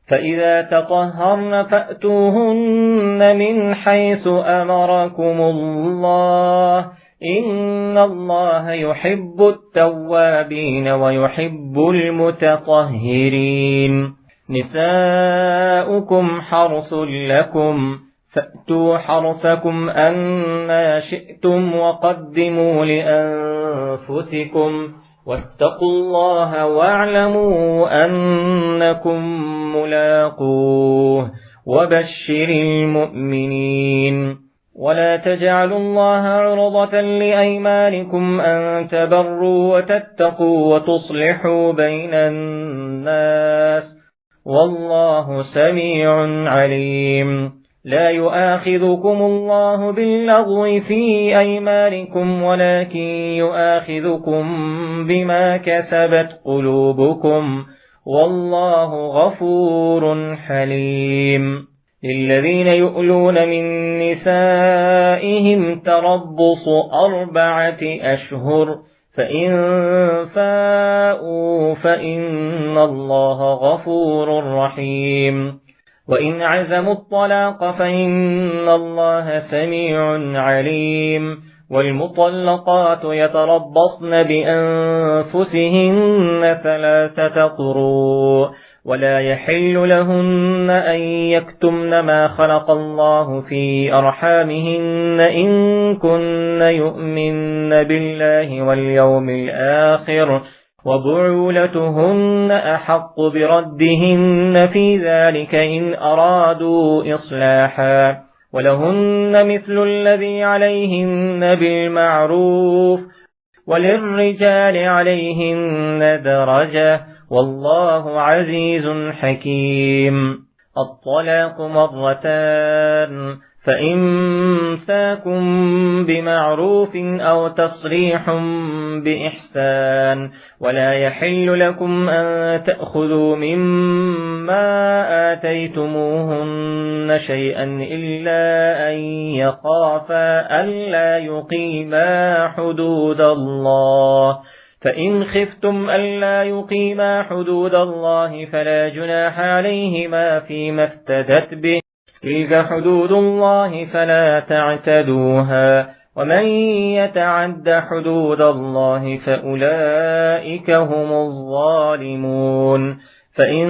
Speaker 2: فإذا تطهرن فأتوهن من حيث أمركم الله إن الله يحب التوابين ويحب المتطهرين. نساؤكم حرث لكم فأتوا حرثكم أنى شئتم وقدموا لأنفسكم واتقوا الله واعلموا أنكم ملاقوه وبشر المؤمنين. ولا تجعلوا الله عرضة لأيمانكم أن تبروا وتتقوا وتصلحوا بين الناس والله سميع عليم. لا يؤاخذكم الله باللغو في أيمانكم ولكن يؤاخذكم بما كسبت قلوبكم والله غفور حليم. للذين يؤلون من نسائهم تربص 4 أشهر فإن فاءوا فإن الله غفور رحيم. وإن عزموا الطلاق فإن الله سميع عليم. والمطلقات يتربصن بأنفسهن 3 قروء ولا يحل لهن أن يكتمن ما خلق الله في أرحامهن إن كن يؤمن بالله واليوم الآخر وبعولتهن أحق بردهن في ذلك إن أرادوا إصلاحا ولهن مثل الذي عليهن بالمعروف وللرجال عليهن درجة والله عزيز حكيم. الطلاق 2 فإمساكم بمعروف أو تصريح بإحسان ولا يحل لكم أن تأخذوا مما آتيتموهن شيئا إلا أن يخافا ألا يقيما حدود الله فإن خفتم ألا يقيما حدود الله فلا جناح عليهما فيما افتدت به تلك حدود الله فلا تعتدوها ومن يتعد حدود الله فأولئك هم الظالمون. فإن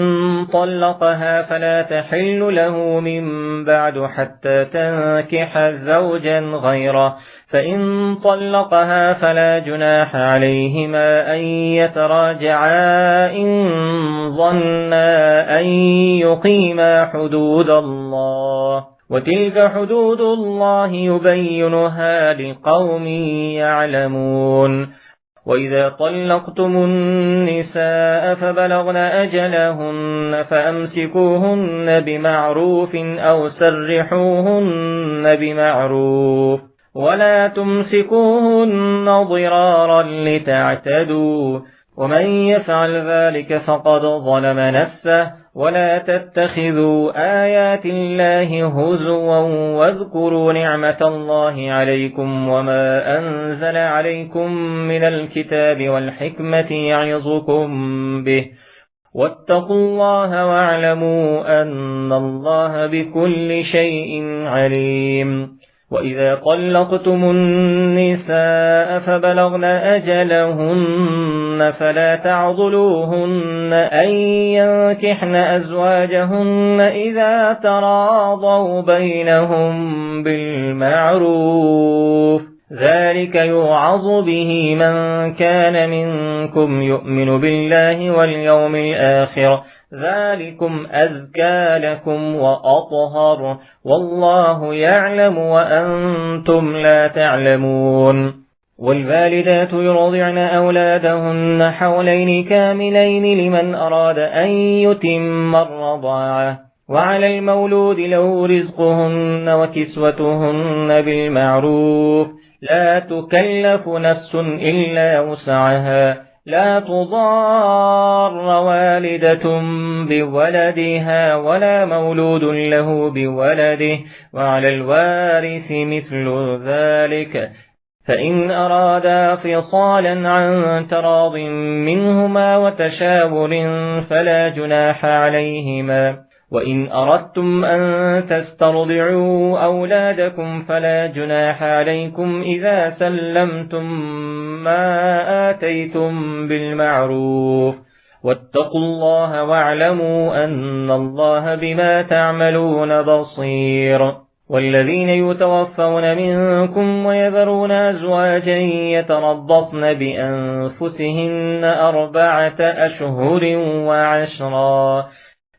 Speaker 2: طلقها فلا تحل له من بعد حتى تنكح زوجا غيره فإن طلقها فلا جناح عليهما أن يتراجعا إن ظنا أن يقيما حدود الله وتلك حدود الله يبينها لقوم يعلمون. وإذا طلقتم النساء فبلغن أجلهن فأمسكوهن بمعروف أو سرحوهن بمعروف ولا تمسكوهن ضرارا لتعتدوا ومن يفعل ذلك فقد ظلم نفسه. ولا تتخذوا آيات الله هزوا واذكروا نعمة الله عليكم وما أنزل عليكم من الكتاب والحكمة يعظكم به واتقوا الله واعلموا أن الله بكل شيء عليم. وإذا طلقتم النساء فبلغن أجلهن فلا تعضلوهن أن ينكحن أزواجهن إذا تراضوا بينهم بالمعروف ذلك يوعظ به من كان منكم يؤمن بالله واليوم الآخر ذلكم أزكى لكم وأطهر والله يعلم وأنتم لا تعلمون. والوالدات يرضعن أولادهن حولين كاملين لمن أراد أن يتم الرضاعة وعلى المولود له رزقهن وكسوتهن بالمعروف لا تكلف نفس إلا وسعها لا تضار والدة بولدها ولا مولود له بولده وعلى الوارث مثل ذلك فإن أرادا فصالا عن تراض منهما وتشاور فلا جناح عليهما وإن أردتم أن تسترضعوا أولادكم فلا جناح عليكم إذا سلمتم ما آتيتم بالمعروف واتقوا الله واعلموا أن الله بما تعملون بصير. والذين يتوفون منكم ويذرون أزواجا يتربصن بأنفسهن 4 أشهر و10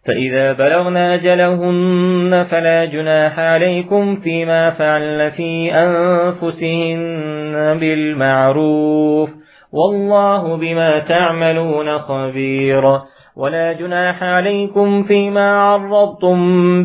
Speaker 2: فإذا بلغن أجلهن فلا جناح عليكم فيما فعلن في أنفسهن بالمعروف والله بما تعملون خبير. ولا جناح عليكم فيما عرضتم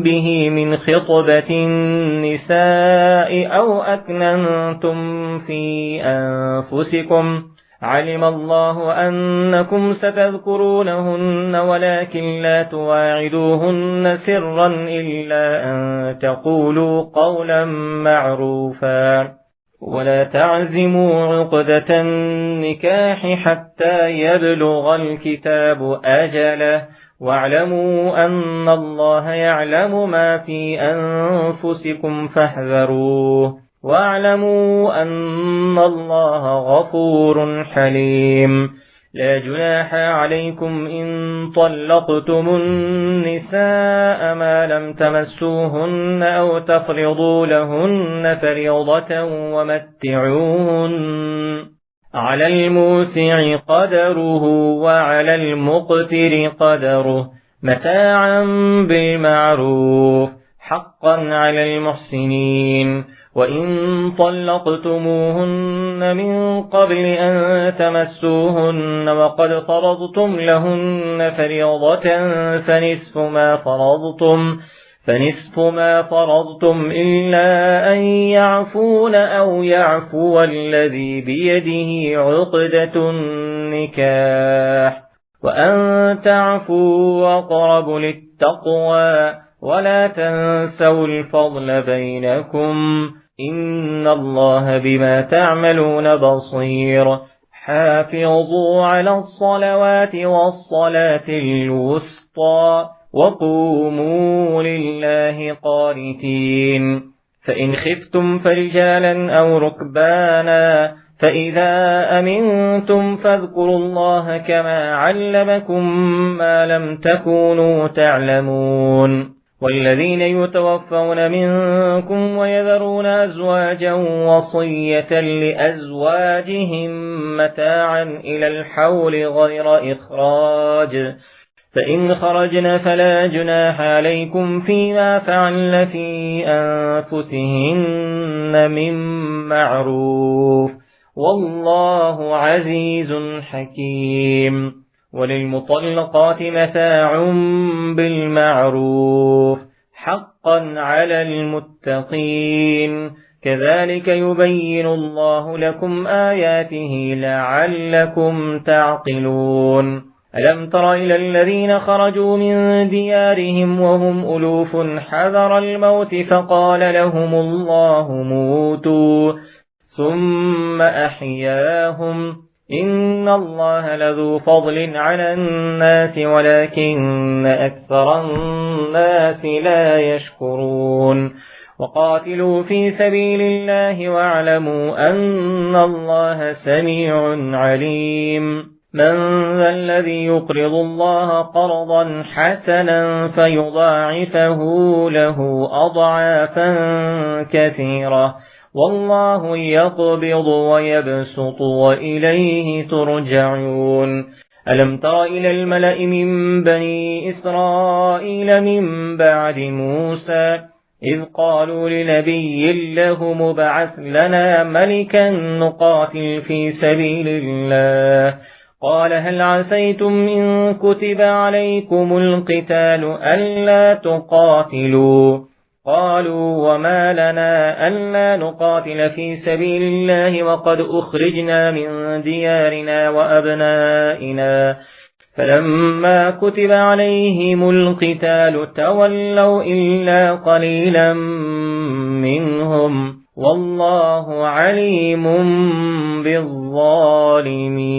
Speaker 2: به من خطبة النساء أو أكننتم في أنفسكم علم الله أنكم ستذكرونهن ولكن لا تواعدوهن سرا إلا أن تقولوا قولا معروفا ولا تعزموا عقدة النكاح حتى يبلغ الكتاب أجله واعلموا أن الله يعلم ما في أنفسكم فاحذروه واعلموا أن الله غفور حليم. لا جناح عليكم إن طلقتم النساء ما لم تمسوهن أو تفرضوا لهن فريضة ومتعوهن على الموسع قدره وعلى المقتر قدره متاعا بالمعروف حقا على المحسنين. وإن طلقتموهن من قبل أن تمسوهن وقد فرضتم لهن فريضة فنصف ما فرضتم إلا أن يعفون أو يعفو الذي بيده عقدة النكاح وأن تعفوا أقرب للتقوى ولا تنسوا الفضل بينكم إن الله بما تعملون بصير. حافظوا على الصلوات والصلاة الوسطى وقوموا لله قانتين. فإن خفتم فرجالا أو ركبانا فإذا أمنتم فاذكروا الله كما علمكم ما لم تكونوا تعلمون. والذين يتوفون منكم ويذرون أزواجا وصية لأزواجهم متاعا إلى الحول غير إخراج فإن خرجن فلا جناح عليكم فيما فعلن في أنفسهن من معروف والله عزيز حكيم. وللمطلقات متاع بالمعروف حقا على المتقين كذلك يبين الله لكم آياته لعلكم تعقلون. ألم تر إلى الذين خرجوا من ديارهم وهم ألوف حذر الموت فقال لهم الله موتوا ثم أحياهم إن الله لذو فضل على الناس ولكن أكثر الناس لا يشكرون. وقاتلوا في سبيل الله واعلموا أن الله سميع عليم. من ذا الذي يقرض الله قرضا حسنا فيضاعفه له أضعافا كثيرة والله يقبض ويبسط وإليه ترجعون. ألم تر إلى الملأ من بني إسرائيل من بعد موسى إذ قالوا لنبي له مبعث لنا ملكا نقاتل في سبيل الله قال هل عسيتم إن كتب عليكم القتال ألا تقاتلوا قالوا وما لنا ألا نقاتل في سبيل الله وقد أخرجنا من ديارنا وأبنائنا فلما كتب عليهم القتال تولوا إلا قليلا منهم والله عليم بالظالمين.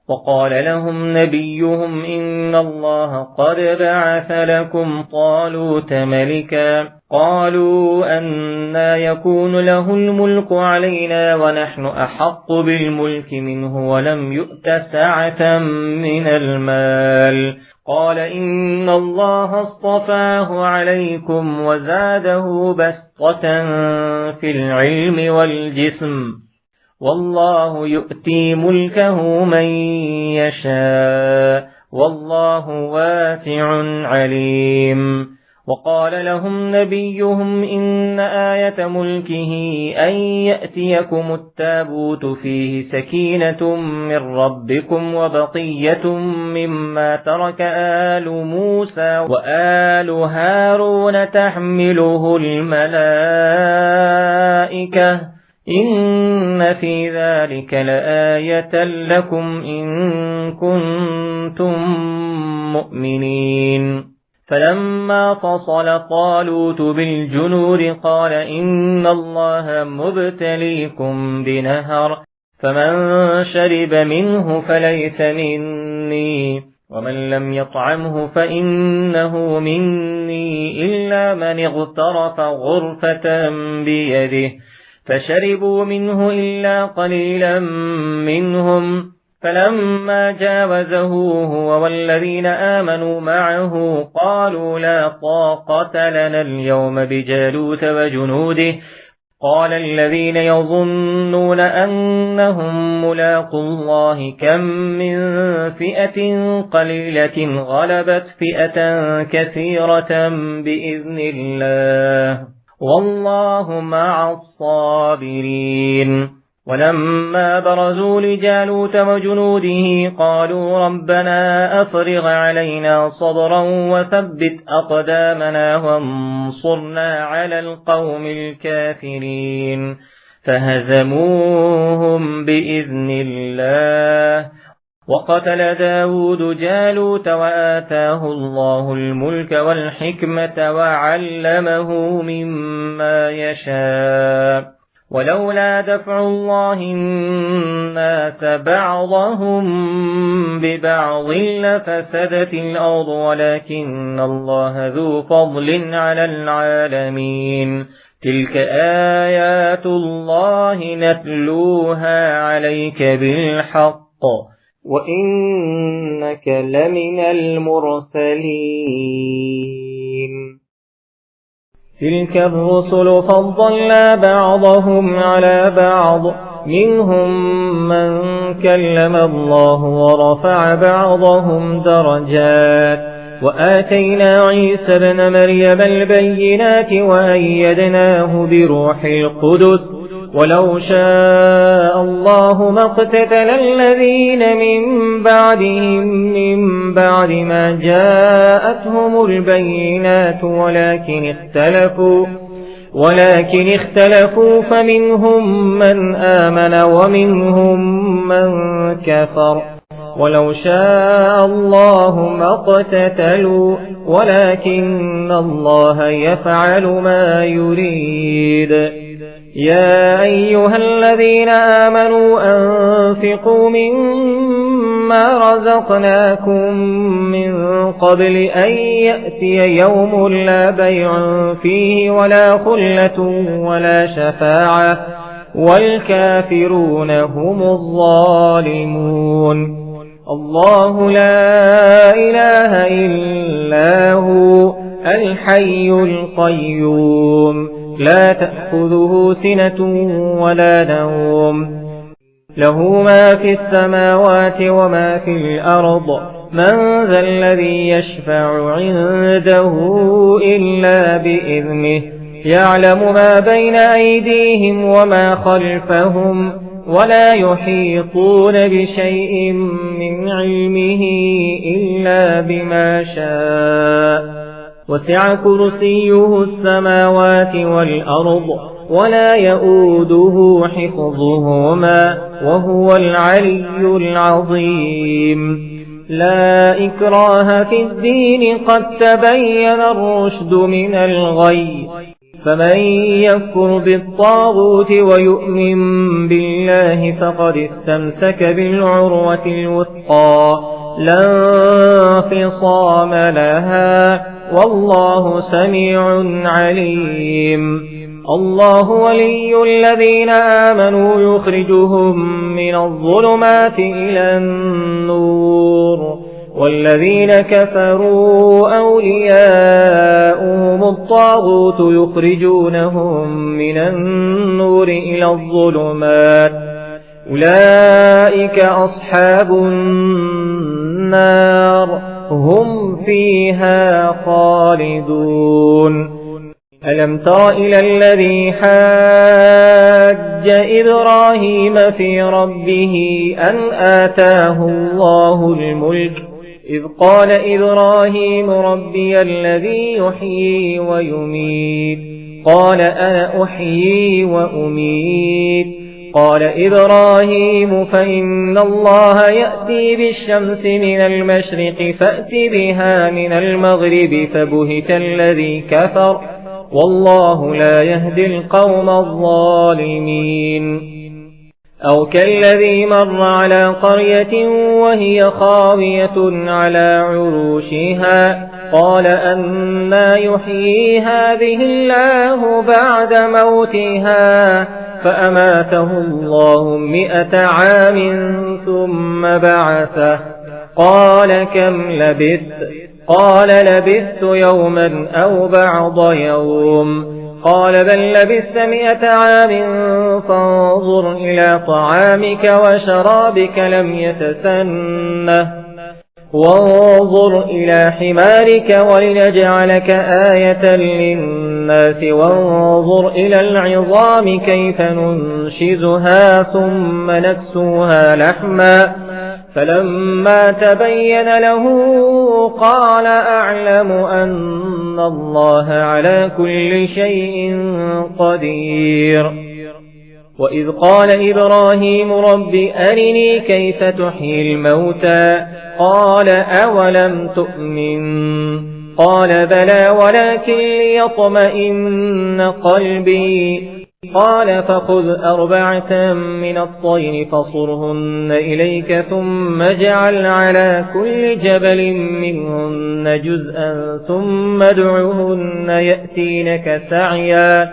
Speaker 2: وقال لهم نبيهم إن الله قد بعث لكم طالوت ملكا. قالوا أنى يكون له الملك علينا ونحن أحق بالملك منه ولم يؤت سعة من المال. قال إن الله اصطفاه عليكم وزاده بسطة في العلم والجسم والله يؤتي ملكه من يشاء والله واسع عليم. وقال لهم نبيهم إن آية ملكه أن يأتيكم التابوت فيه سكينة من ربكم وبقية مما ترك آل موسى وآل هارون تحمله الملائكة إن في ذلك لآية لكم إن كنتم مؤمنين. فلما فصل طالوت بالجنود قال إن الله مبتليكم بنهر فمن شرب منه فليس مني ومن لم يطعمه فإنه مني إلا من اغترف غرفة بيده فشربوا منه إلا قليلا منهم. فلما جاوزه هو والذين آمنوا معه قالوا لا طاقة لنا اليوم بجالوت وجنوده. قال الذين يظنون أنهم ملاقوا الله كم من فئة قليلة غلبت فئة كثيرة بإذن الله والله مع الصابرين. ولما برزوا لجالوت وجنوده قالوا ربنا أفرغ علينا صبرا وثبت أقدامنا وانصرنا على القوم الكافرين. فهزموهم بإذن الله. وقتل داود جالوت وآتاه الله الملك والحكمة وعلمه مما يشاء. ولولا دفع الله الناس بعضهم ببعض لفسدت الأرض ولكن الله ذو فضل على العالمين. تلك آيات الله نتلوها عليك بالحق وإنك لمن المرسلين. تلك الرسل فضلنا بعضهم على بعض منهم من كلم الله ورفع بعضهم درجات وآتينا عيسى ابن مريم البينات وأيدناه بروح القدس. ولو شاء الله ما اقتتل الذين من بعدهم من بعد ما جاءتهم البينات ولكن اختلفوا فمنهم من آمن ومنهم من كفر. ولو شاء الله ما اقتتلوا ولكن الله يفعل ما يريد. يا أيها الذين آمنوا أنفقوا مما رزقناكم من قبل أن يأتي يوم لا بيع فيه ولا خلة ولا شفاعة والكافرون هم الظالمون. الله لا إله إلا هو الحي القيوم لا تأخذه سنة ولا نوم له ما في السماوات وما في الأرض. من ذا الذي يشفع عنده إلا بإذنه يعلم ما بين أيديهم وما خلفهم ولا يحيطون بشيء من علمه إلا بما شاء. وسع كرسيه السماوات والأرض ولا يؤوده حفظهما وهو العلي العظيم. لا إكراه في الدين قد تبين الرشد من الغي فمن يكفر بالطاغوت ويؤمن بالله فقد استمسك بالعروة الوثقى لا انفصام لها والله سميع عليم الله ولي الذين آمنوا يخرجهم من الظلمات إلى النور والذين كفروا أولياؤهم الطاغوت يخرجونهم من النور إلى الظلمات أولئك أصحاب النار هم فيها خالدون ألم تر إلى الذي حاج إبراهيم في ربه أن آتاه الله الملك إذ قال إبراهيم ربي الذي يحيي ويميت قال أنا أحيي وأميت قال إبراهيم فإن الله يأتي بالشمس من المشرق فأت بها من المغرب فبهت الذي كفر والله لا يهدي القوم الظالمين أو كالذي مر على قرية وهي خاوية على عروشها قال أنى يحيي هذه الله بعد موتها فأماته الله 100 عام ثم بعثه قال كم لبثت قال لبثت يوما أو بعض يوم قال بل لبثت 100 عام فانظر إلى طعامك وشرابك لم يتسنه وانظر إلى حمارك ولنجعلك آية للناس وانظر إلى العظام كيف ننشزها ثم نكسوها لحما فلما تبين له قال أعلم أن الله على كل شيء قدير وإذ قال إبراهيم رب أرني كيف تحيي الموتى قال أولم تؤمن قال بلى ولكن ليطمئن قلبي قال فخذ 4 من الطير فصرهن إليك ثم اجعل على كل جبل منهن جزءا ثم ادعهن يأتينك سعيا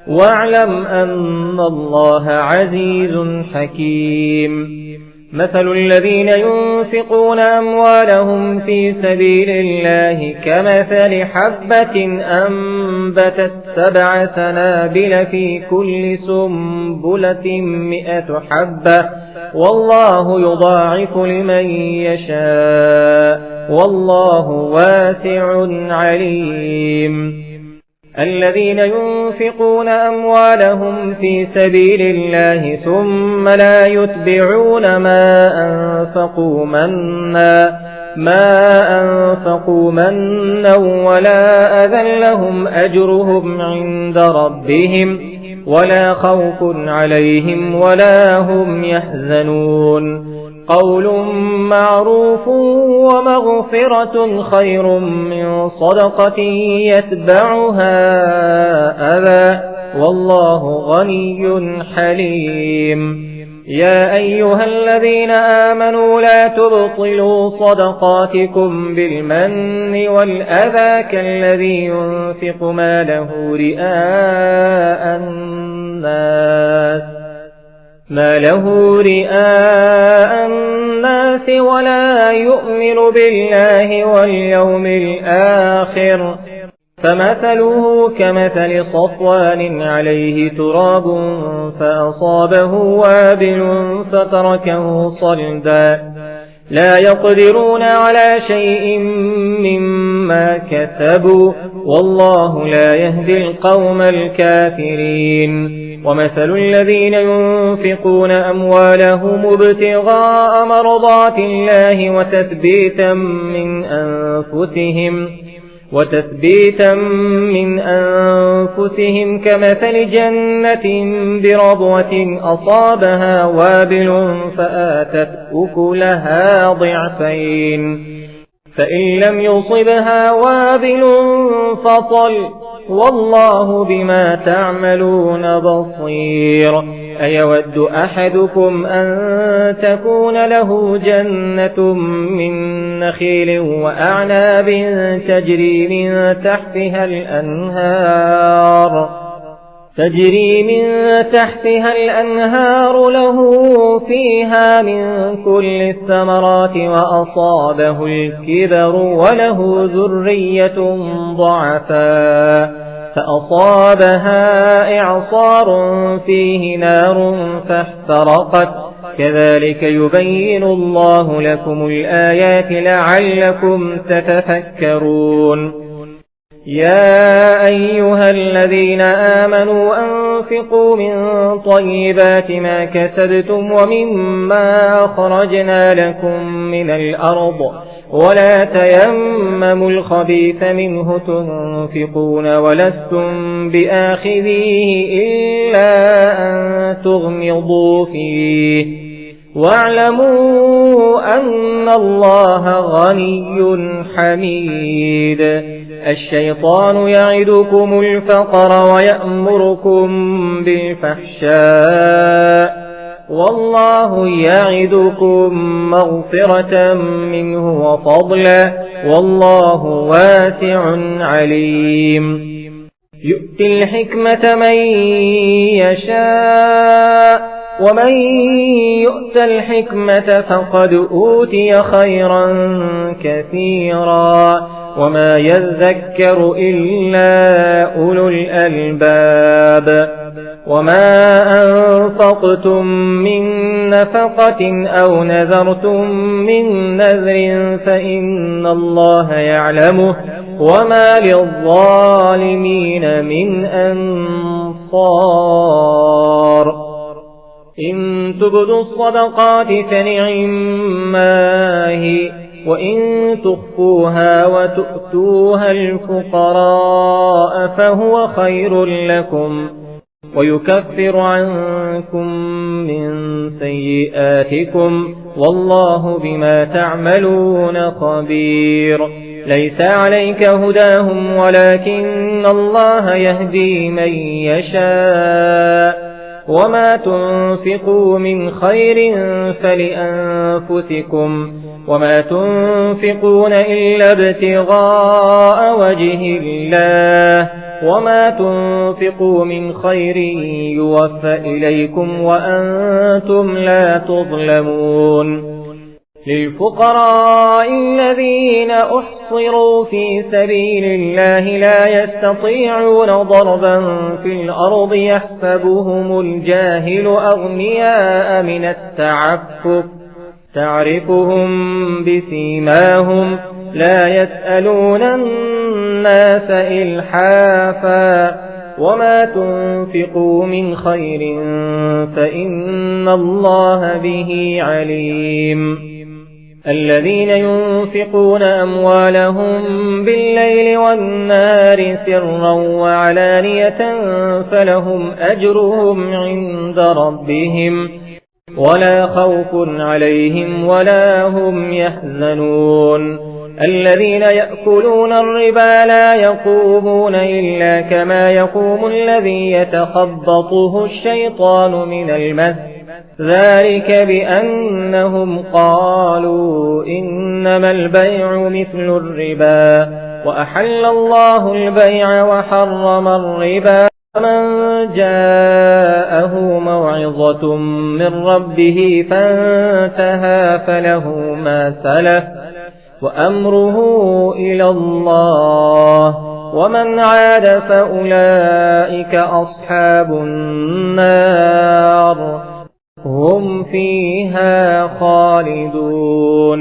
Speaker 2: واعلم أن الله عزيز حكيم مثل الذين ينفقون أموالهم في سبيل الله كمثل حبة أنبتت 7 سنابل في كل سنبلة 100 حبة والله يضاعف لمن يشاء والله واسع عليم الذين ينفقون أموالهم في سبيل الله ثم لا يتبعون ما أنفقوا منا ولا أذى لهم أجرهم عند ربهم ولا خوف عليهم ولا هم يحزنون قول معروف ومغفرة خير من صدقة يتبعها أذى والله غني حليم يا أيها الذين آمنوا لا تبطلوا صدقاتكم بالمن والأذى كالذي ينفق ماله رئاء الناس ولا يؤمن بالله واليوم الآخر فمثله كمثل صفوان عليه تراب فأصابه وابل فتركه صلدا لا يقدرون على شيء مما كسبوا والله لا يهدي القوم الكافرين ومثل الذين ينفقون أموالهم ابتغاء مرضات الله وتثبيتا من أنفسهم كمثل جنة بربوة أصابها وابل فآتت أكلها ضعفين فإن لم يصبها وابل والله بما تعملون بصير. أيود أحدكم أن تكون له جنة من نخيل وأعناب تجري من تحتها الأنهار له فيها من كل الثمرات وأصابه الكبر وله ذرية ضعفاء فأصابها إعصار فيه نار فاحترقت كذلك يبين الله لكم الآيات لعلكم تتفكرون. يا أيها الذين آمنوا أنفقوا من طيبات ما كسبتم ومما أخرجنا لكم من الأرض ولا تيمموا الخبيث منه تنفقون ولستم بآخذيه إلا أن تغمضوا فيه واعلموا أن الله غني حميد. الشيطان يعدكم الفقر ويأمركم بالفحشاء والله يعدكم مغفرة منه وفضلا والله واسع عليم. يؤتي الحكمة من يشاء ومن يؤت الحكمة فقد أوتي خيرا كثيرا وما يذكر إلا أولو الألباب. وما أنفقتم من نفقة أو نذرتم من نذر فإن الله يعلمه وما للظالمين من أنصار. إن تبدوا الصدقات فنعما هي وإن تخفوها وتؤتوها الفقراء فهو خير لكم ويكفر عنكم من سيئاتكم والله بما تعملون خبير. ليس عليك هداهم ولكن الله يهدي من يشاء وما تنفقوا من خير فلأنفسكم وما تنفقون إلا ابتغاء وجه الله وما تنفقوا من خير يوفى إليكم وأنتم لا تظلمون. للفقراء الذين أحصروا في سبيل الله لا يستطيعون ضربا في الأرض يحسبهم الجاهل أغنياء من التعفف تعرفهم بسيماهم لا يسألون الناس إلحافا وما تنفقوا من خير فإن الله به عليم. الذين ينفقون أموالهم بالليل والنهار سرا وعلانية فلهم أجرهم عند ربهم ولا خوف عليهم ولا هم يحزنون. الذين يأكلون الربا لا يقومون إلا كما يقوم الذي يتخبطه الشيطان من المس ذلك بأنهم قالوا إنما البيع مثل الربا وأحل الله البيع وحرم الربا. من جاءه موعظة من ربه فانتهى فله ما سلف وأمره إلى الله ومن عاد فأولئك أصحاب النار هم فيها خالدون.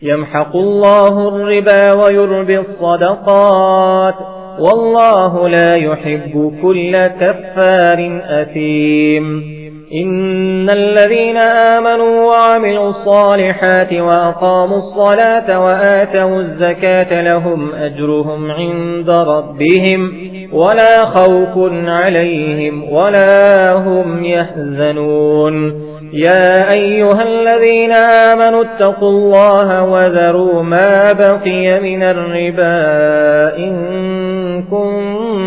Speaker 2: يمحق الله الربا ويربي الصدقات والله لا يحب كل كفار أثيم. إن الذين آمنوا وعملوا الصالحات وأقاموا الصلاة وآتوا الزكاة لهم أجرهم عند ربهم ولا خوف عليهم ولا هم يحزنون. يا أيها الذين آمنوا اتقوا الله وذروا ما بقي من الربا إن كنتم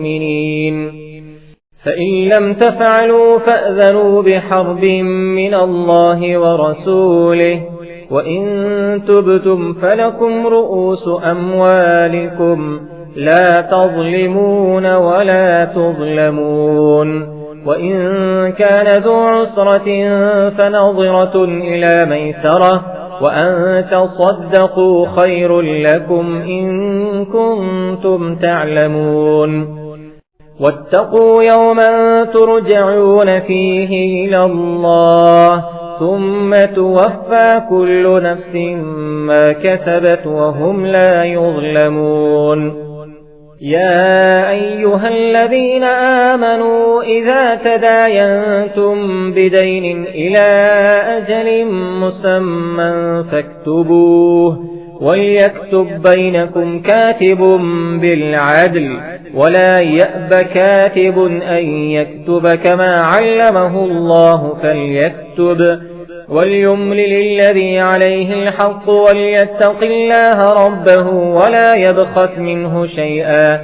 Speaker 2: المؤمنين. فإن لم تفعلوا فأذنوا بحرب من الله ورسوله، وإن تبتم فلكم رؤوس أموالكم لا تظلمون ولا تظلمون. وإن كان ذو عسرة فنظرة إلى ميسرة، وأن تصدقوا خير لكم إن كنتم تعلمون. واتقوا يوما ترجعون فيه إلى الله ثم توفى كل نفس ما كسبت وهم لا يظلمون. يا أيها الذين آمنوا إذا تداينتم بدين إلى أجل مسمى فاكتبوه، وليكتب بينكم كاتب بالعدل، ولا يأب كاتب أن يكتب كما علمه الله فليكتب، وليملل الذي عليه الحق وليتق الله ربه ولا يبخس منه شيئا.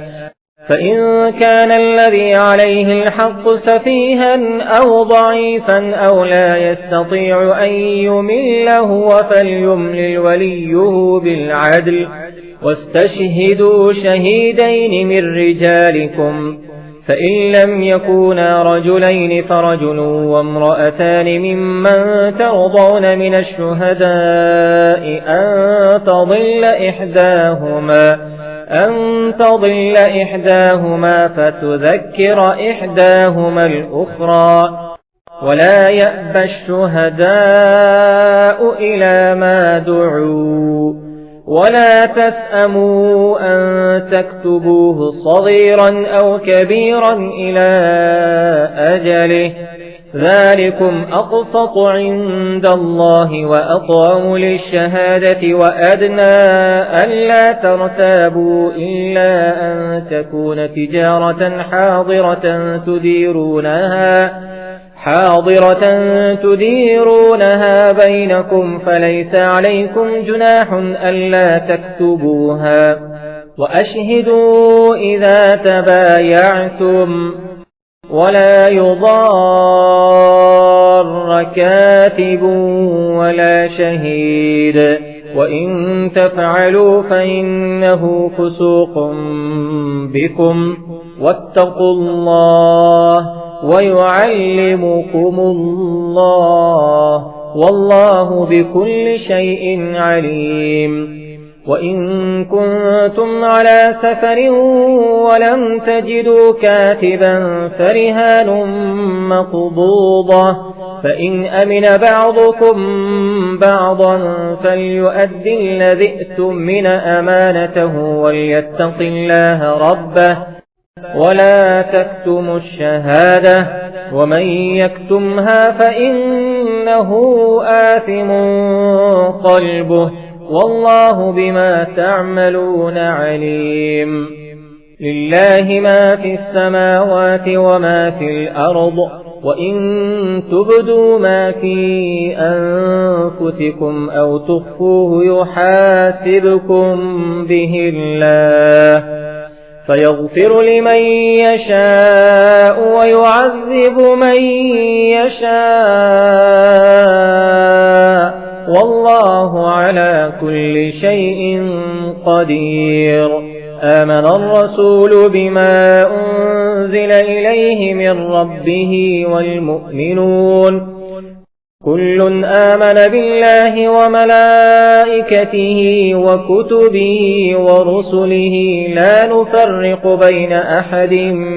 Speaker 2: فإن كان الذي عليه الحق سفيها أو ضعيفا أو لا يستطيع أن يمل هو فليملل وليه بالعدل، واستشهدوا شهيدين من رجالكم، فإن لم يكونا رجلين فرجل وامرأتان ممن ترضون من الشهداء أن تضل إحداهما فتذكر إحداهما الأخرى، ولا يأبى الشهداء إلى ما دعوا، ولا تسأموا أن تكتبوه صغيرا أو كبيرا إلى أجله، ذلكم أقسط عند الله وأقوم للشهادة وأدنى ألا ترتابوا إلا أن تكون تجارة حاضرة تديرونها بينكم، فليس عليكم جناح ألا تكتبوها. وأشهدوا إذا تبايعتم، ولا يضار كاتب ولا شهيد، وإن تفعلوا فإنه فسوق بكم، واتقوا الله ويعلمكم الله، والله بكل شيء عليم. وإن كنتم على سفر ولم تجدوا كاتبا فرهان مقبوضة، فإن أمن بعضكم بعضا فليؤدي الذي ائتمن أمانته وليتق الله ربه، ولا تكتموا الشهادة، ومن يكتمها فإنه آثم قلبه، والله بما تعملون عليم. لله ما في السماوات وما في الأرض، وإن تبدوا ما في أنفسكم أو تخفوه يحاسبكم به الله، فيغفر لمن يشاء ويعذب من يشاء، والله على كل شيء قدير. آمن الرسول بما أنزل إليه من ربه والمؤمنون كل آمن بالله وملائكته وكتبه ورسله لا نفرق بين أحد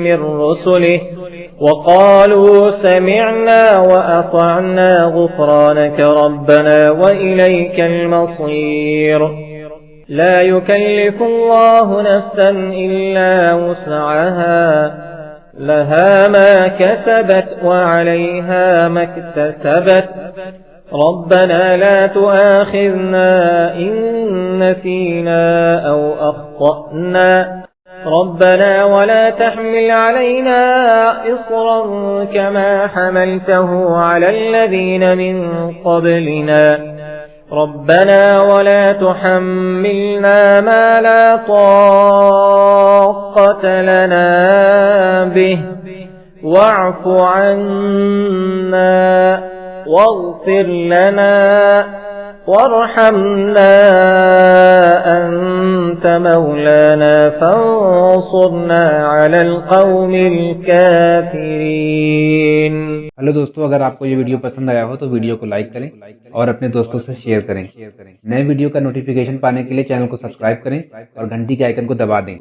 Speaker 2: من رسله، وقالوا سمعنا وأطعنا غفرانك ربنا وإليك المصير. لا يكلف الله نفسا إلا وسعها، لها ما كسبت وعليها ما اكتسبت، ربنا لا تؤاخذنا إن نسينا أو أخطأنا، ربنا ولا تحمل علينا إصرا كما حملته على الذين من قبلنا، ربنا ولا تحملنا ما لا طاقة لنا به واعف عنا واغفر لنا وارحمنا أنت مولانا فانصرنا على القوم الكافرين।
Speaker 3: हेलो दोस्तों, अगर आपको ये वीडियो पसंद आया हो तो वीडियो को लाइक करें और अपने दोस्तों से शेयर करें। नए वीडियो का नोटिफिकेशन पाने के लिए चैनल को सब्सक्राइब करें और घंटी के आइकन को दबा दें।